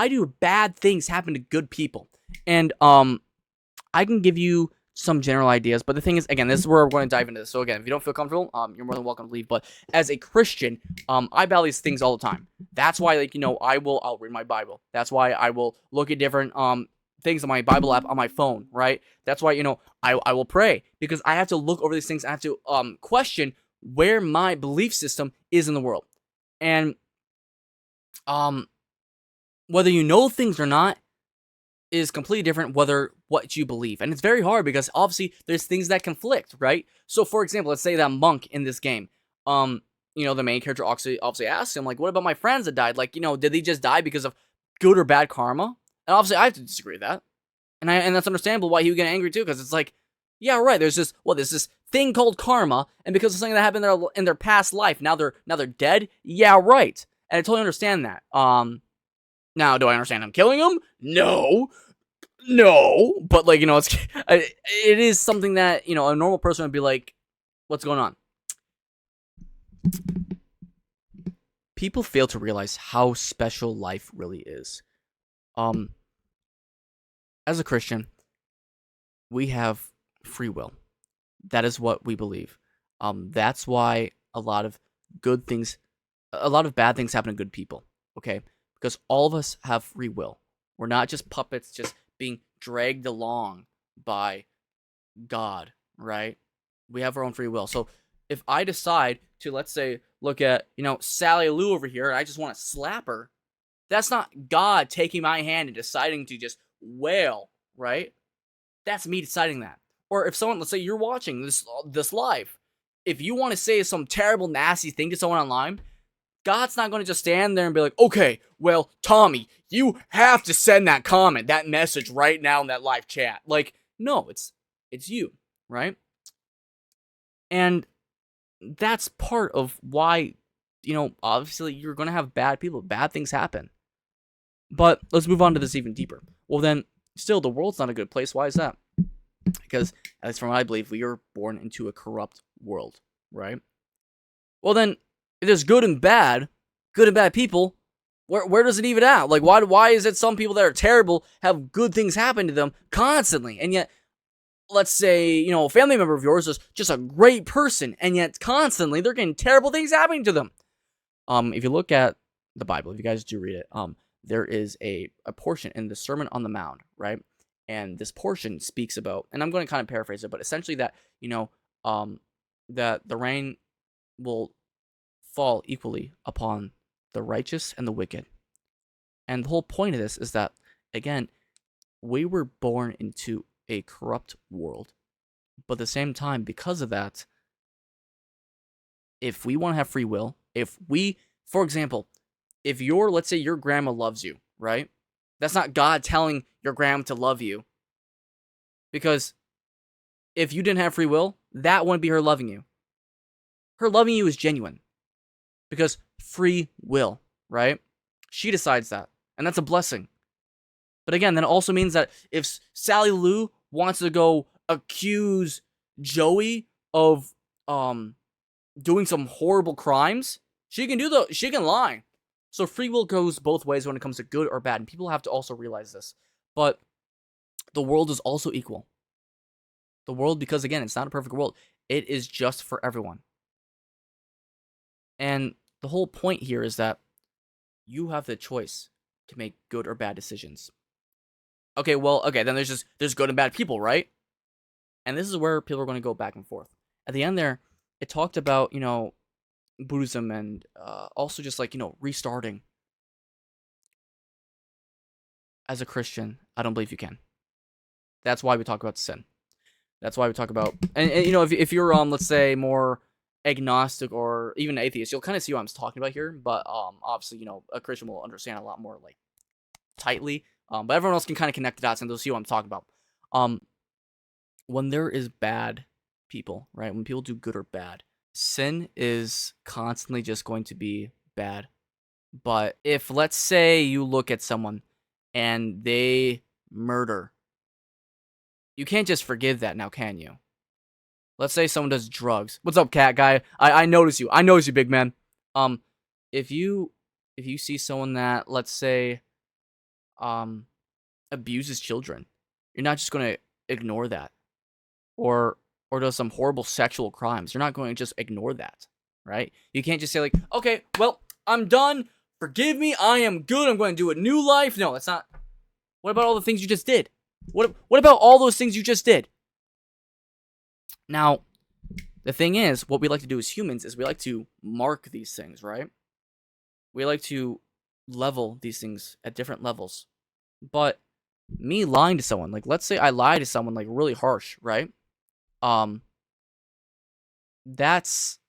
do bad things happen to good people? And I can give you some general ideas, but the thing is, again, this is where we're going to dive into this. So again, if you don't feel comfortable, you're more than welcome to leave. But as a Christian, I battle these things all the time. That's why, like, you know, I'll read my Bible. That's why I will look at different things on my Bible app on my phone, right? That's why, you know, I will pray, because I have to look over these things. I have to question where my belief system is in the world. And whether you know things or not, is completely different whether what you believe. And it's very hard because obviously there's things that conflict, right? So for example, let's say that monk in this game, the main character obviously asks him, like, what about my friends that died? Like, did they just die because of good or bad karma? And obviously I have to disagree with that. And that's understandable why he would get angry too, because it's like, yeah, right, there's this thing called karma, and because of something that happened in their past life, now they're dead? Yeah, right. And I totally understand that. Now, do I understand him killing him? No. But, like, it is something that, a normal person would be like, what's going on? People fail to realize how special life really is. As a Christian, we have free will. That is what we believe. That's why a lot of bad things happen to good people, okay? Because all of us have free will. We're not just puppets just being dragged along by God, right? We have our own free will. So if I decide to, let's say, look at, Sally Lou over here, and I just want to slap her, that's not God taking my hand and deciding to just wail, right? That's me deciding that. Or if someone, let's say you're watching this live, if you want to say some terrible, nasty thing to someone online, God's not going to just stand there and be like, okay, well, Tommy, you have to send that comment, that message right now in that live chat. Like, no, it's you, right? And that's part of why, obviously you're going to have bad people, bad things happen. But let's move on to this even deeper. Well, then, still, the world's not a good place. Why is that? Because, at least from what I believe, we are born into a corrupt world, right? Well, then, if there's good and bad people, where does it even out? Like, why is it some people that are terrible have good things happen to them constantly, and yet, let's say, a family member of yours is just a great person, and yet constantly they're getting terrible things happening to them. If you look at the Bible, if you guys do read it, there is a portion in the Sermon on the Mount, right? And this portion speaks about, and I'm going to kind of paraphrase it, but essentially that, that the rain will fall equally upon the righteous and the wicked. And the whole point of this is that, again, we were born into a corrupt world. But at the same time, because of that, if we want to have free will, for example, if let's say your grandma loves you, right? That's not God telling your grandma to love you. Because if you didn't have free will, that wouldn't be her loving you. Her loving you is genuine. Because free will, right? She decides that. And that's a blessing. But again, that also means that if Sally Lou wants to go accuse Joey of doing some horrible crimes, she can lie. So free will goes both ways when it comes to good or bad, and people have to also realize this. But the world is also equal. The world, because again, it's not a perfect world. It is just for everyone. And the whole point here is that you have the choice to make good or bad decisions. Okay, then there's good and bad people, right? And this is where people are going to go back and forth. At the end there, it talked about, Buddhism and also just like, restarting. As a Christian, I don't believe you can. That's why we talk about sin. That's why we talk about, and if you're let's say more agnostic or even atheist, you'll kind of see what I'm talking about here. But obviously, a Christian will understand a lot more like tightly. But everyone else can kind of connect the dots and they'll see what I'm talking about. When there is bad people, right? When people do good or bad, sin is constantly just going to be bad. But if, let's say, you look at someone and they murder, you can't just forgive that now, can you? Let's say someone does drugs. What's up, cat guy? I notice you. I notice you, big man. If you see someone that, let's say, abuses children, you're not just going to ignore that. Or does some horrible sexual crimes. You're not going to just ignore that, right? You can't just say like, okay, well, I'm done. Forgive me. I am good. I'm going to do a new life. No, that's not. What about all the things you just did? What about all those things you just did? Now, the thing is, what we like to do as humans is we like to mark these things, right? We like to level these things at different levels. But me lying to someone, like let's say I lie to someone like really harsh, right? That's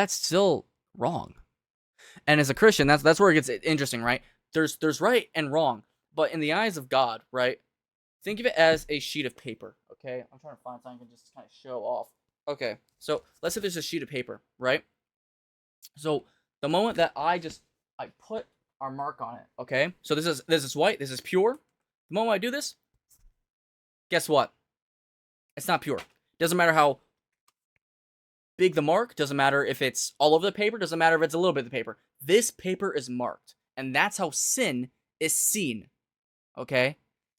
still wrong. And as a Christian, that's where it gets interesting, right? There's right and wrong, but in the eyes of God, right? Think of it as a sheet of paper, okay? I'm trying to find something I can just kind of show off. Okay, so let's say there's a sheet of paper, right? So the moment that I put our mark on it, okay? So this is white, this is pure. The moment I do this, guess what? It's not pure. Doesn't matter how big the mark, doesn't matter if it's all over the paper, doesn't matter if it's a little bit of the paper. This paper is marked, and that's how sin is seen. Okay?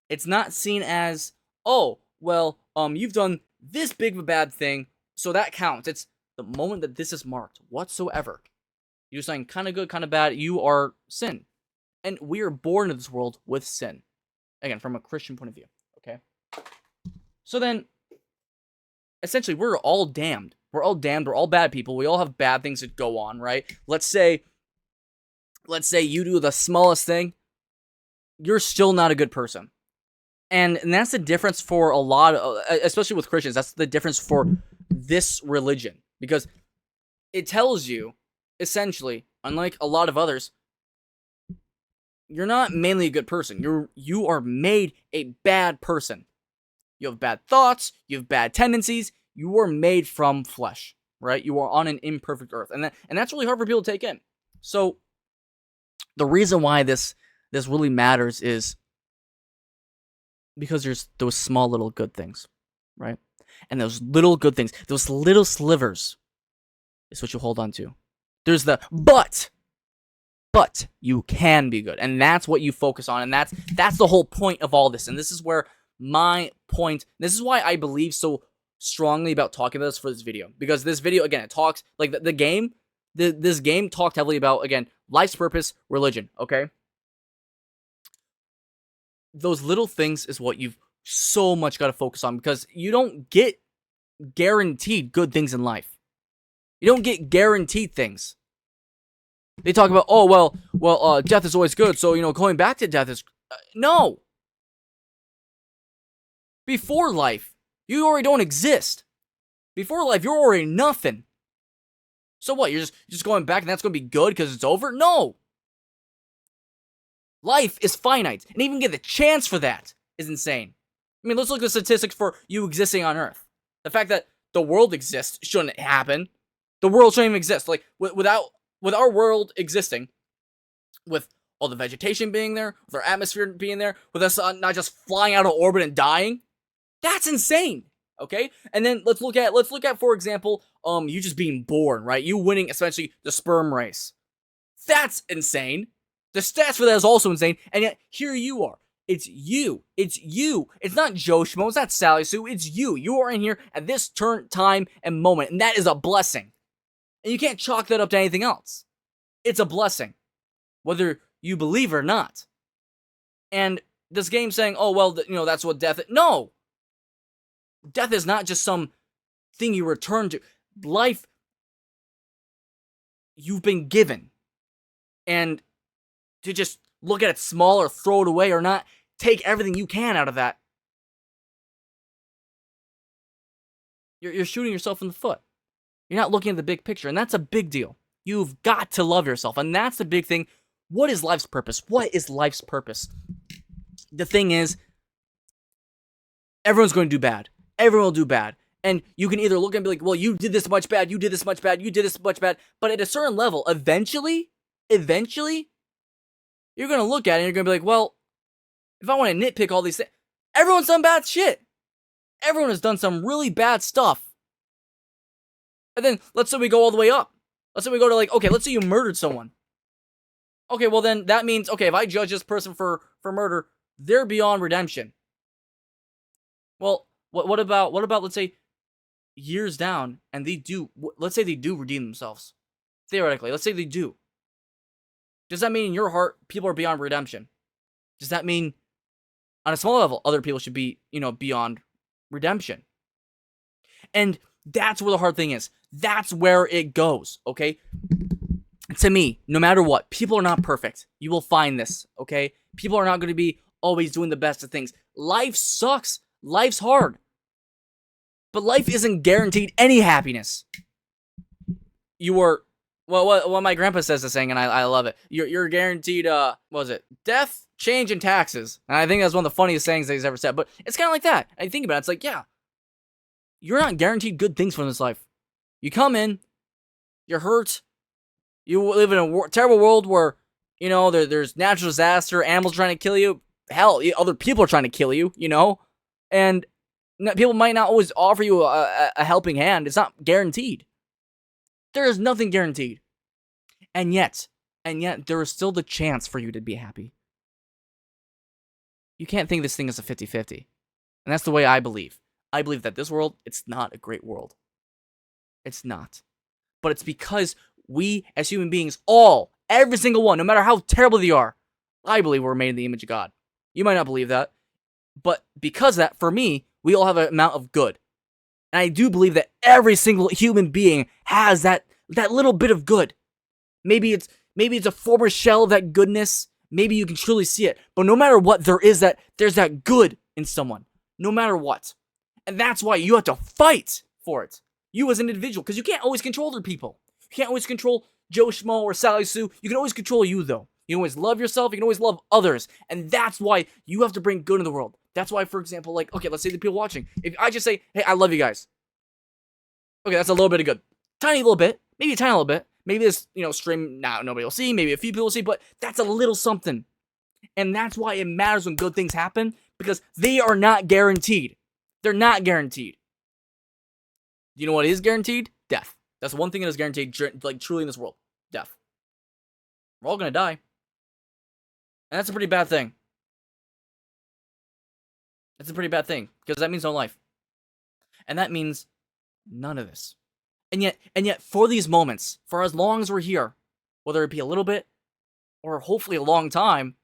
It's not seen as, oh, well, you've done this big of a bad thing, so that counts. It's the moment that this is marked whatsoever. You do something kind of good, kind of bad, you are sin. And we are born into this world with sin. Again, from a Christian point of view. Okay? So then, essentially, we're all damned. We're all damned. We're all bad people. We all have bad things that go on, right? Let's say you do the smallest thing. You're still not a good person. And that's the difference for a lot of, especially with Christians, that's the difference for this religion. Because it tells you, essentially, unlike a lot of others, you're not mainly a good person. You are made a bad person. You have bad thoughts, you have bad tendencies, you are made from flesh, right? You are on an imperfect earth. And that's really hard for people to take in. So the reason why this really matters is because there's those small little good things, right? And those little good things, those little slivers is what you hold on to. There's the but you can be good. And that's what you focus on. And that's the whole point of all this. And this is where my point, this is why I believe so strongly about talking about this for this video. Because this video, again, it talks, like this game talked heavily about, again, life's purpose, religion, okay? Those little things is what you've so much got to focus on, because you don't get guaranteed good things in life. You don't get guaranteed things. They talk about, oh, well, death is always good, so, going back to death is... no! Before life, you already don't exist. Before life, you're already nothing. So what, you're just going back and that's going to be good because it's over? No! Life is finite, and even get the chance for that is insane. I mean, let's look at the statistics for you existing on Earth. The fact that the world exists shouldn't happen. The world shouldn't even exist. Like, with our world existing, with all the vegetation being there, with our atmosphere being there, with us not just flying out of orbit and dying, that's insane. Okay? And then let's look at, for example, you just being born, right? You winning essentially the sperm race. That's insane. The stats for that is also insane, and yet here you are. It's you. It's you. It's not Joe Schmo. It's not Sally Sue. It's you. You are in here at this time and moment, and that is a blessing. And you can't chalk that up to anything else. It's a blessing, whether you believe or not. And this game saying, oh, well, that's what death is. No! Death is not just some thing you return to. Life, you've been given. And to just look at it small or throw it away or not take everything you can out of that, you're shooting yourself in the foot. You're not looking at the big picture, and that's a big deal. You've got to love yourself, and that's the big thing. What is life's purpose? What is life's purpose? The thing is, everyone's going to do bad. Everyone will do bad. And you can either look and be like, well, you did this much bad, you did this much bad, you did this much bad. But at a certain level, eventually, you're going to look at it and you're going to be like, well, if I want to nitpick all these things, everyone's done bad shit. Everyone has done some really bad stuff. And then, let's say we go all the way up. Let's say we go to okay, let's say you murdered someone. Okay, well then, that means, okay, if I judge this person for murder, they're beyond redemption. Well, what about, let's say, years down, and let's say they do redeem themselves. Theoretically, let's say they do. Does that mean in your heart, people are beyond redemption? Does that mean, on a small level, other people should be, beyond redemption? And that's where the hard thing is. That's where it goes, okay? to me, no matter what, people are not perfect. You will find this, okay? People are not going to be always doing the best of things. Life sucks. Life's hard. But life isn't guaranteed any happiness. You are, well, what my grandpa says is saying, and I love it. You're guaranteed, what was it? Death, change, and taxes. And I think that's one of the funniest sayings that he's ever said. But it's kind of like that. I think about it. It's like, yeah, you're not guaranteed good things from this life. You come in, you're hurt. You live in a terrible world where, you know, there's natural disaster, animals trying to kill you. Hell, other people are trying to kill you, you know? And people might not always offer you a helping hand. It's not guaranteed. There is nothing guaranteed. And yet, there is still the chance for you to be happy. You can't think this thing is a 50-50. And that's the way I believe. I believe that this world, it's not a great world. It's not. But it's because we, as human beings, every single one, no matter how terrible they are, I believe we're made in the image of God. You might not believe that. But because of that, for me, we all have an amount of good. And I do believe that every single human being has that little bit of good. Maybe it's a former shell of that goodness. Maybe you can truly see it. But no matter what, there's that good in someone. No matter what. And that's why you have to fight for it. You as an individual. Because you can't always control other people. You can't always control Joe Schmo or Sally Sue. You can always control you, though. You can always love yourself. You can always love others. And that's why you have to bring good in the world. That's why, for example, like, okay, let's say the people watching. If I just say, hey, I love you guys. Okay, that's a little bit of good. Tiny little bit. Maybe a tiny little bit. Maybe this, stream, now nobody will see. Maybe a few people will see. But that's a little something. And that's why it matters when good things happen. Because they are not guaranteed. They're not guaranteed. You know what is guaranteed? Death. That's one thing that is guaranteed, like, truly in this world. Death. We're all gonna die. And that's a pretty bad thing. That's a pretty bad thing. Because that means no life. And that means none of this. And yet, for these moments, for as long as we're here, whether it be a little bit, or hopefully a long time,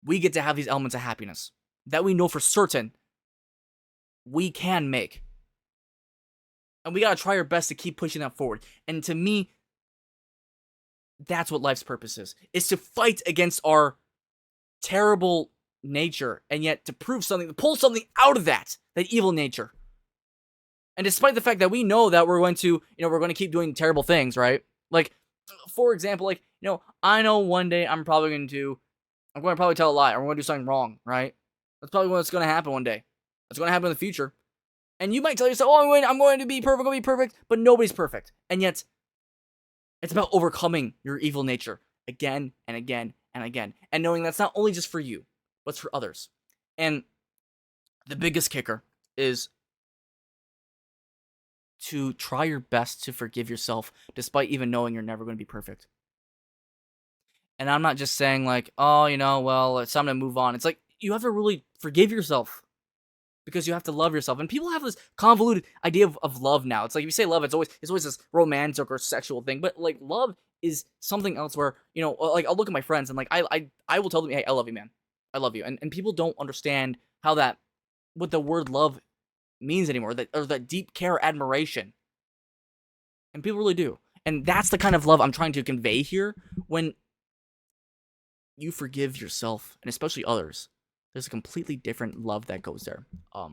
we get to have these elements of happiness. That we know for certain we can make. And we gotta try our best to keep pushing that forward. And to me, that's what life's purpose is to fight against our terrible nature, and yet to prove something, to pull something out of that evil nature. And despite the fact that we know that we're going to, we're going to keep doing terrible things, right? Like, for example, like, I know one day I'm going to probably tell a lie, or I'm going to do something wrong, right? That's probably what's going to happen one day. That's going to happen in the future. And you might tell yourself, oh, I'm going to be perfect, I'm going to be perfect, but nobody's perfect. And yet, it's about overcoming your evil nature again and again and again. And knowing that's not only just for you, but it's for others. And the biggest kicker is to try your best to forgive yourself, despite even knowing you're never going to be perfect. And I'm not just saying like, oh, well, it's time to move on. It's like, you have to really forgive yourself. Because you have to love yourself. And people have this convoluted idea of love now. It's like, if you say love, it's always this romantic or sexual thing. But like, love is something else where, like, I'll look at my friends and like, I will tell them, hey, I love you, man. I love you. And people don't understand what the word love means anymore. Or that deep care, admiration. And people really do. And that's the kind of love I'm trying to convey here. When you forgive yourself, and especially others, there's a completely different love that goes there. I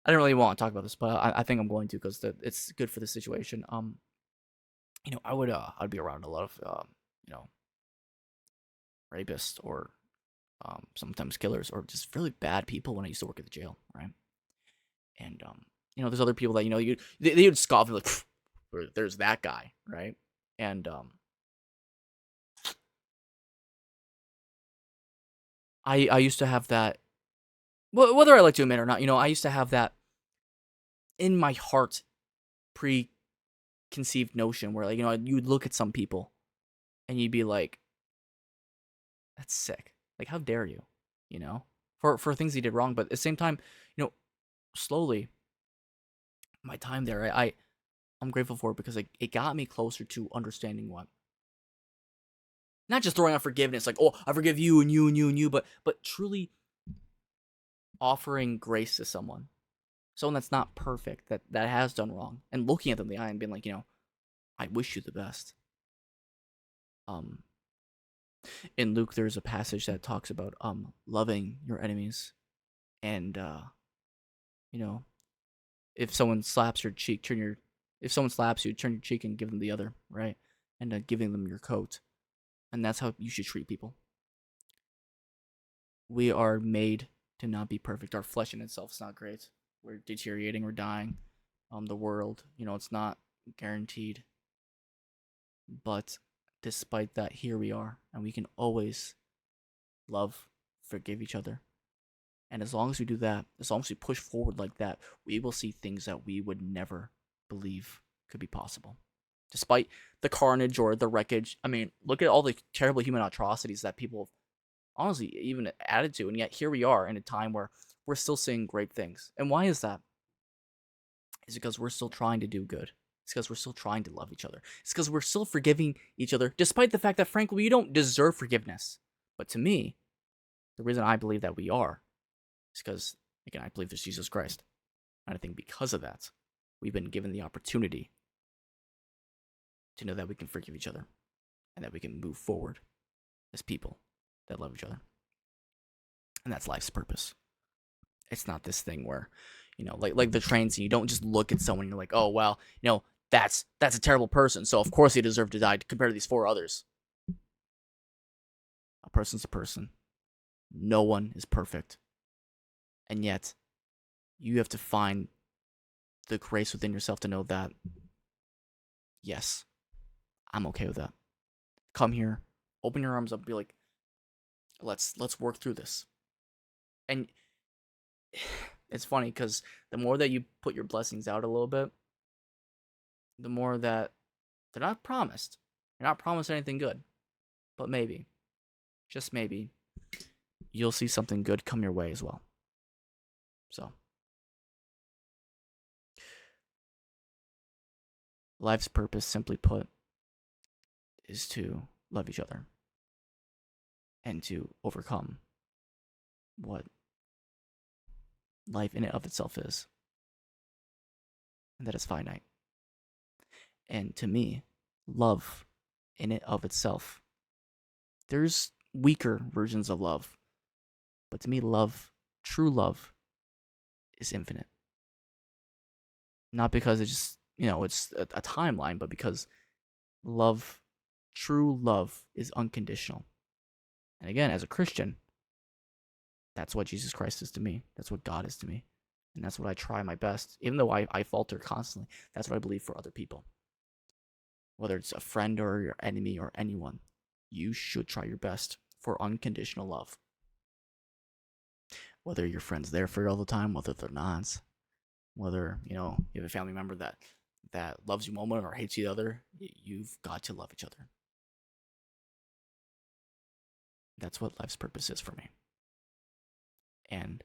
didn't really want to talk about this, but I think I'm going to, because it's good for the situation. I'd be around a lot of rapists or sometimes killers or just really bad people when I used to work at the jail, right? And there's other people that they would scoff and like, there's that guy, right? And I used to have that, whether I like to admit or not, I used to have that in my heart preconceived notion where, like, you'd look at some people and you'd be like, that's sick. Like, how dare you, for things he did wrong. But at the same time, slowly, my time there, I'm grateful for it because it got me closer to understanding what. Not just throwing out forgiveness, like, oh, I forgive you and you and you and you, but truly offering grace to someone that's not perfect, that has done wrong, and looking at them in the eye and being like, I wish you the best. Um, in Luke, there's a passage that talks about loving your enemies, and you know, if someone slaps your cheek, if someone slaps you, turn your cheek and give them the other, right? And giving them your coat, and that's how you should treat people. We are made to not be perfect. Our flesh in itself is not great. We're deteriorating. We're dying. The world, it's not guaranteed. But despite that, here we are, and we can always love, forgive each other. And as long as we do that, as long as we push forward like that, we will see things that we would never believe could be possible. Despite the carnage or the wreckage, I mean, look at all the terrible human atrocities that people honestly even added to, and yet here we are in a time where we're still seeing great things. And why is that? It's because we're still trying to do good. It's because we're still trying to love each other. It's because we're still forgiving each other, despite the fact that, frankly, we don't deserve forgiveness. But to me, the reason I believe that we are is because, again, I believe there's Jesus Christ. And I think because of that, we've been given the opportunity to know that we can forgive each other and that we can move forward as people that love each other. And that's life's purpose. It's not this thing where, like the train scene, you don't just look at someone and you're like, oh, well, that's a terrible person, so of course they deserve to die compared to these 4 others. A person's a person. No one is perfect. And yet, you have to find the grace within yourself to know that, yes, I'm okay with that. Come here, open your arms up, and be like, let's work through this. And it's funny because the more that you put your blessings out a little bit, the more that they're not promised. You're not promised anything good. But maybe, just maybe, you'll see something good come your way as well. So, life's purpose, simply put, is to love each other and to overcome what life in and of itself is. And that is finite. And to me, love in and of itself, there's weaker versions of love. But to me, love, true love, is infinite. Not because it's just, it's a timeline, but because love, true love, is unconditional. And again, as a Christian, that's what Jesus Christ is to me. That's what God is to me. And that's what I try my best, even though I falter constantly. That's what I believe for other people. Whether it's a friend or your enemy or anyone, you should try your best for unconditional love. Whether your friend's there for you all the time, whether they're not, whether, you have a family member that loves you one moment or hates you the other, you've got to love each other. That's what life's purpose is for me. And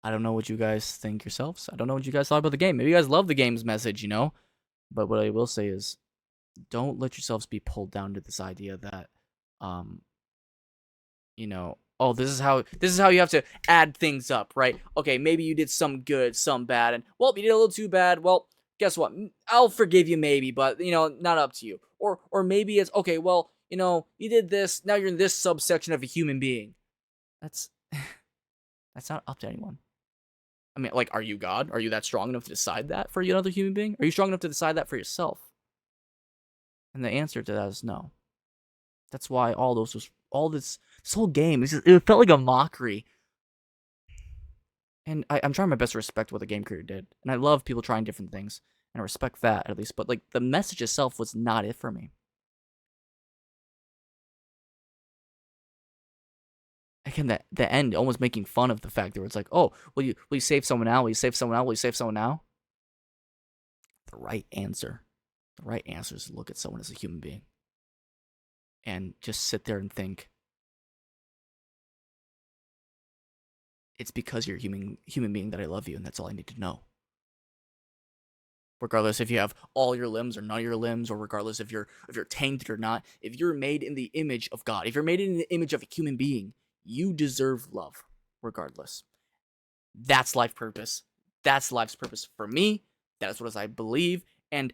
I don't know what you guys think yourselves. I don't know what you guys thought about the game. Maybe you guys love the game's message, But what I will say is, don't let yourselves be pulled down to this idea that, oh, this is how you have to add things up, right? Okay, maybe you did some good, some bad, and, well, you did a little too bad. Well, guess what? I'll forgive you maybe, but, not up to you. Or maybe it's, okay, well, you did this, now you're in this subsection of a human being. That's not up to anyone. I mean, like, are you God? Are you that strong enough to decide that for another human being? Are you strong enough to decide that for yourself? And the answer to that is no. That's why this whole game, it felt like a mockery. And I'm trying my best to respect what the game creator did. And I love people trying different things. And I respect that, at least. But, like, the message itself was not it for me. Again, the end, almost making fun of the fact that it's like, oh, will you save someone now? Will you save someone now? Will you save someone now? The right answer is to look at someone as a human being. And just sit there and think, it's because you're a human being that I love you, and that's all I need to know. Regardless if you have all your limbs or none of your limbs, or regardless if you're tainted or not, if you're made in the image of God, if you're made in the image of a human being, you deserve love, regardless. That's life purpose. That's life's purpose for me. That's what I believe, and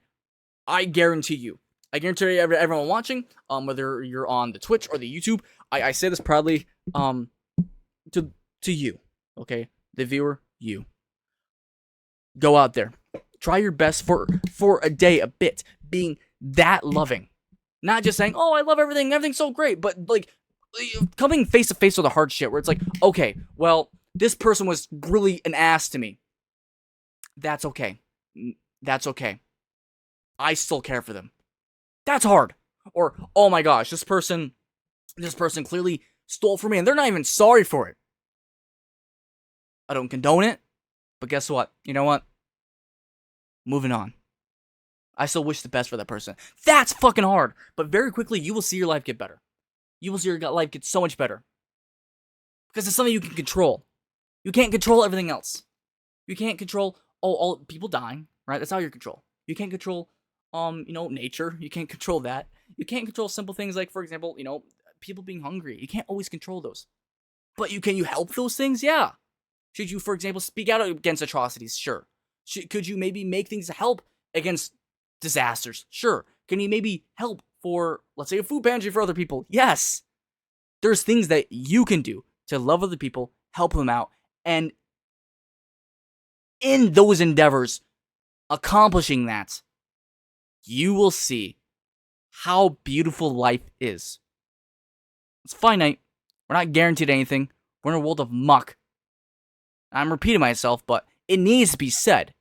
I guarantee you, I guarantee you, everyone watching, whether you're on the Twitch or the YouTube, I say this proudly, to you, okay, the viewer, you go out there, try your best for a day, a bit, being that loving, not just saying, oh, I love everything, everything's so great, but like coming face to face with the hard shit, where it's like, okay, well, this person was really an ass to me. That's okay. That's okay. I still care for them. That's hard. Or, oh my gosh, this person clearly stole from me and they're not even sorry for it. I don't condone it, but guess what? You know what? Moving on. I still wish the best for that person. That's fucking hard. But very quickly, you will see your life get better. You will see your life get so much better. Because it's something you can control. You can't control everything else. You can't control all people dying, right? That's out of your control. You can't control nature. You can't control that. You can't control simple things like, for example, people being hungry. You can't always control those. But can you help those things? Yeah. Should you, for example, speak out against atrocities? Sure. Could you maybe make things help against disasters? Sure. Can you maybe help for, let's say, a food pantry for other people? Yes. There's things that you can do to love other people, help them out, and in those endeavors, accomplishing that, you will see how beautiful life is. It's finite. We're not guaranteed anything. We're in a world of muck. I'm repeating myself, but it needs to be said.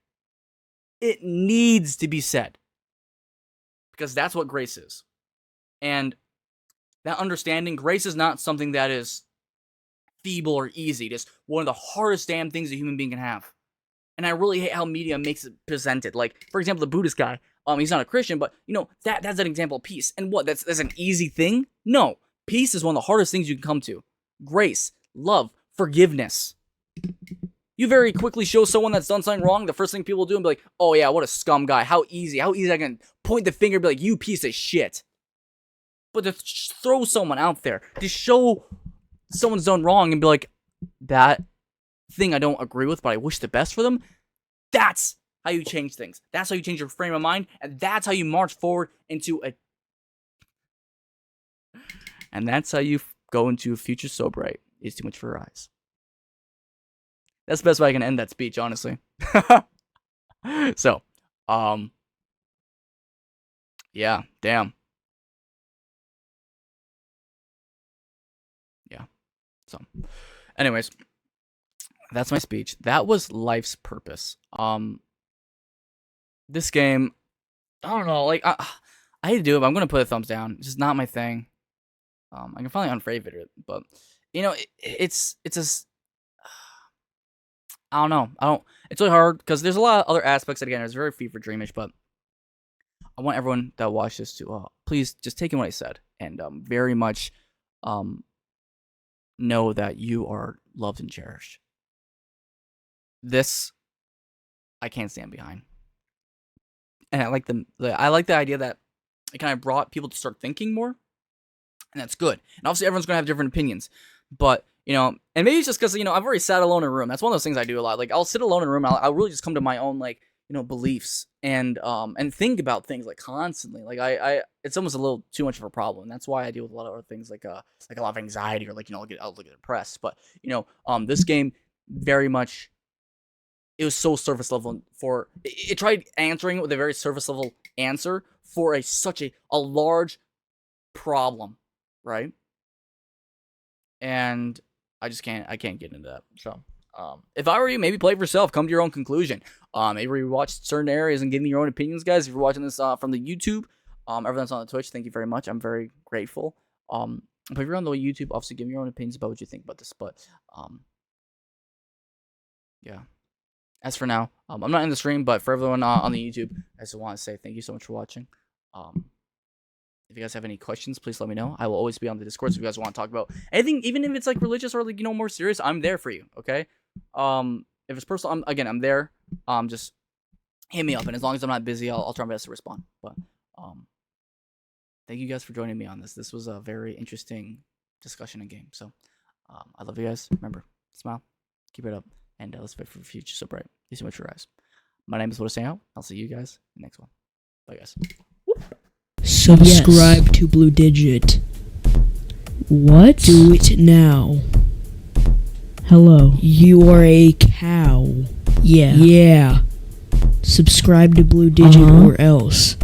It needs to be said. Because that's what grace is. And that understanding, grace is not something that is feeble or easy. It is one of the hardest damn things a human being can have. And I really hate how media makes it presented. Like, for example, the Buddhist guy, he's not a Christian, but, that's an example of peace. And what, that's an easy thing? No. Peace is one of the hardest things you can come to. Grace, love, forgiveness. You very quickly show someone that's done something wrong, the first thing people do and be like, oh yeah, what a scum guy. How easy I can point the finger and be like, you piece of shit. But to throw someone out there, to show someone's done wrong and be like, that thing I don't agree with, but I wish the best for them, that's how you change things. That's how you change your frame of mind, and that's how you march forward into and that's how you go into a future so bright. It's too much for your eyes. That's the best way I can end that speech, honestly. So, yeah, damn. Yeah. So, anyways, that's my speech. That was life's purpose. This game, I don't know, like, I hate to do it, but I'm gonna put a thumbs down. It's just not my thing. I can finally unfavorite it, but it's just, I don't know. It's really hard because there's a lot of other aspects that, again, it's very fever dreamish, but I want everyone that watched this to please just take in what I said and very much know that you are loved and cherished. This I can't stand behind, and I like the idea that it kind of brought people to start thinking more, and that's good. And obviously, everyone's gonna have different opinions, but and maybe it's just because I've already sat alone in a room. That's one of those things I do a lot. Like I'll sit alone in a room. And I'll really just come to my own beliefs and think about things like constantly. Like I it's almost a little too much of a problem. That's why I deal with a lot of other things like a lot of anxiety or I'll get depressed. But this game very much, it was so surface level for it tried answering it with a very surface level answer for such a large problem, right? And I can't get into that. So if I were you, maybe play for yourself, come to your own conclusion. Maybe rewatch certain areas and give me your own opinions, guys. If you're watching this from the YouTube, everyone that's on the Twitch, thank you very much. I'm very grateful. But if you're on the YouTube, obviously give me your own opinions about what you think about this. But yeah. As for now, I'm not in the stream, but for everyone on the YouTube, I just want to say thank you so much for watching. If you guys have any questions, please let me know. I will always be on the Discord, so if you guys want to talk about anything, even if it's like religious or more serious, I'm there for you. Okay. If it's personal, I'm there. Just hit me up, and as long as I'm not busy, I'll try my best to respond. But thank you guys for joining me on this. This was a very interesting discussion and game. So I love you guys. Remember, smile, keep it up, and let's fight for the future so bright. Thank you so much for your eyes. My name is WAYYYY. I'll see you guys in the next one. Bye, guys. Subscribe to bloodigit. What? Do it now. Hello. You are a cow. Yeah. Yeah. Subscribe to bloodigit or else.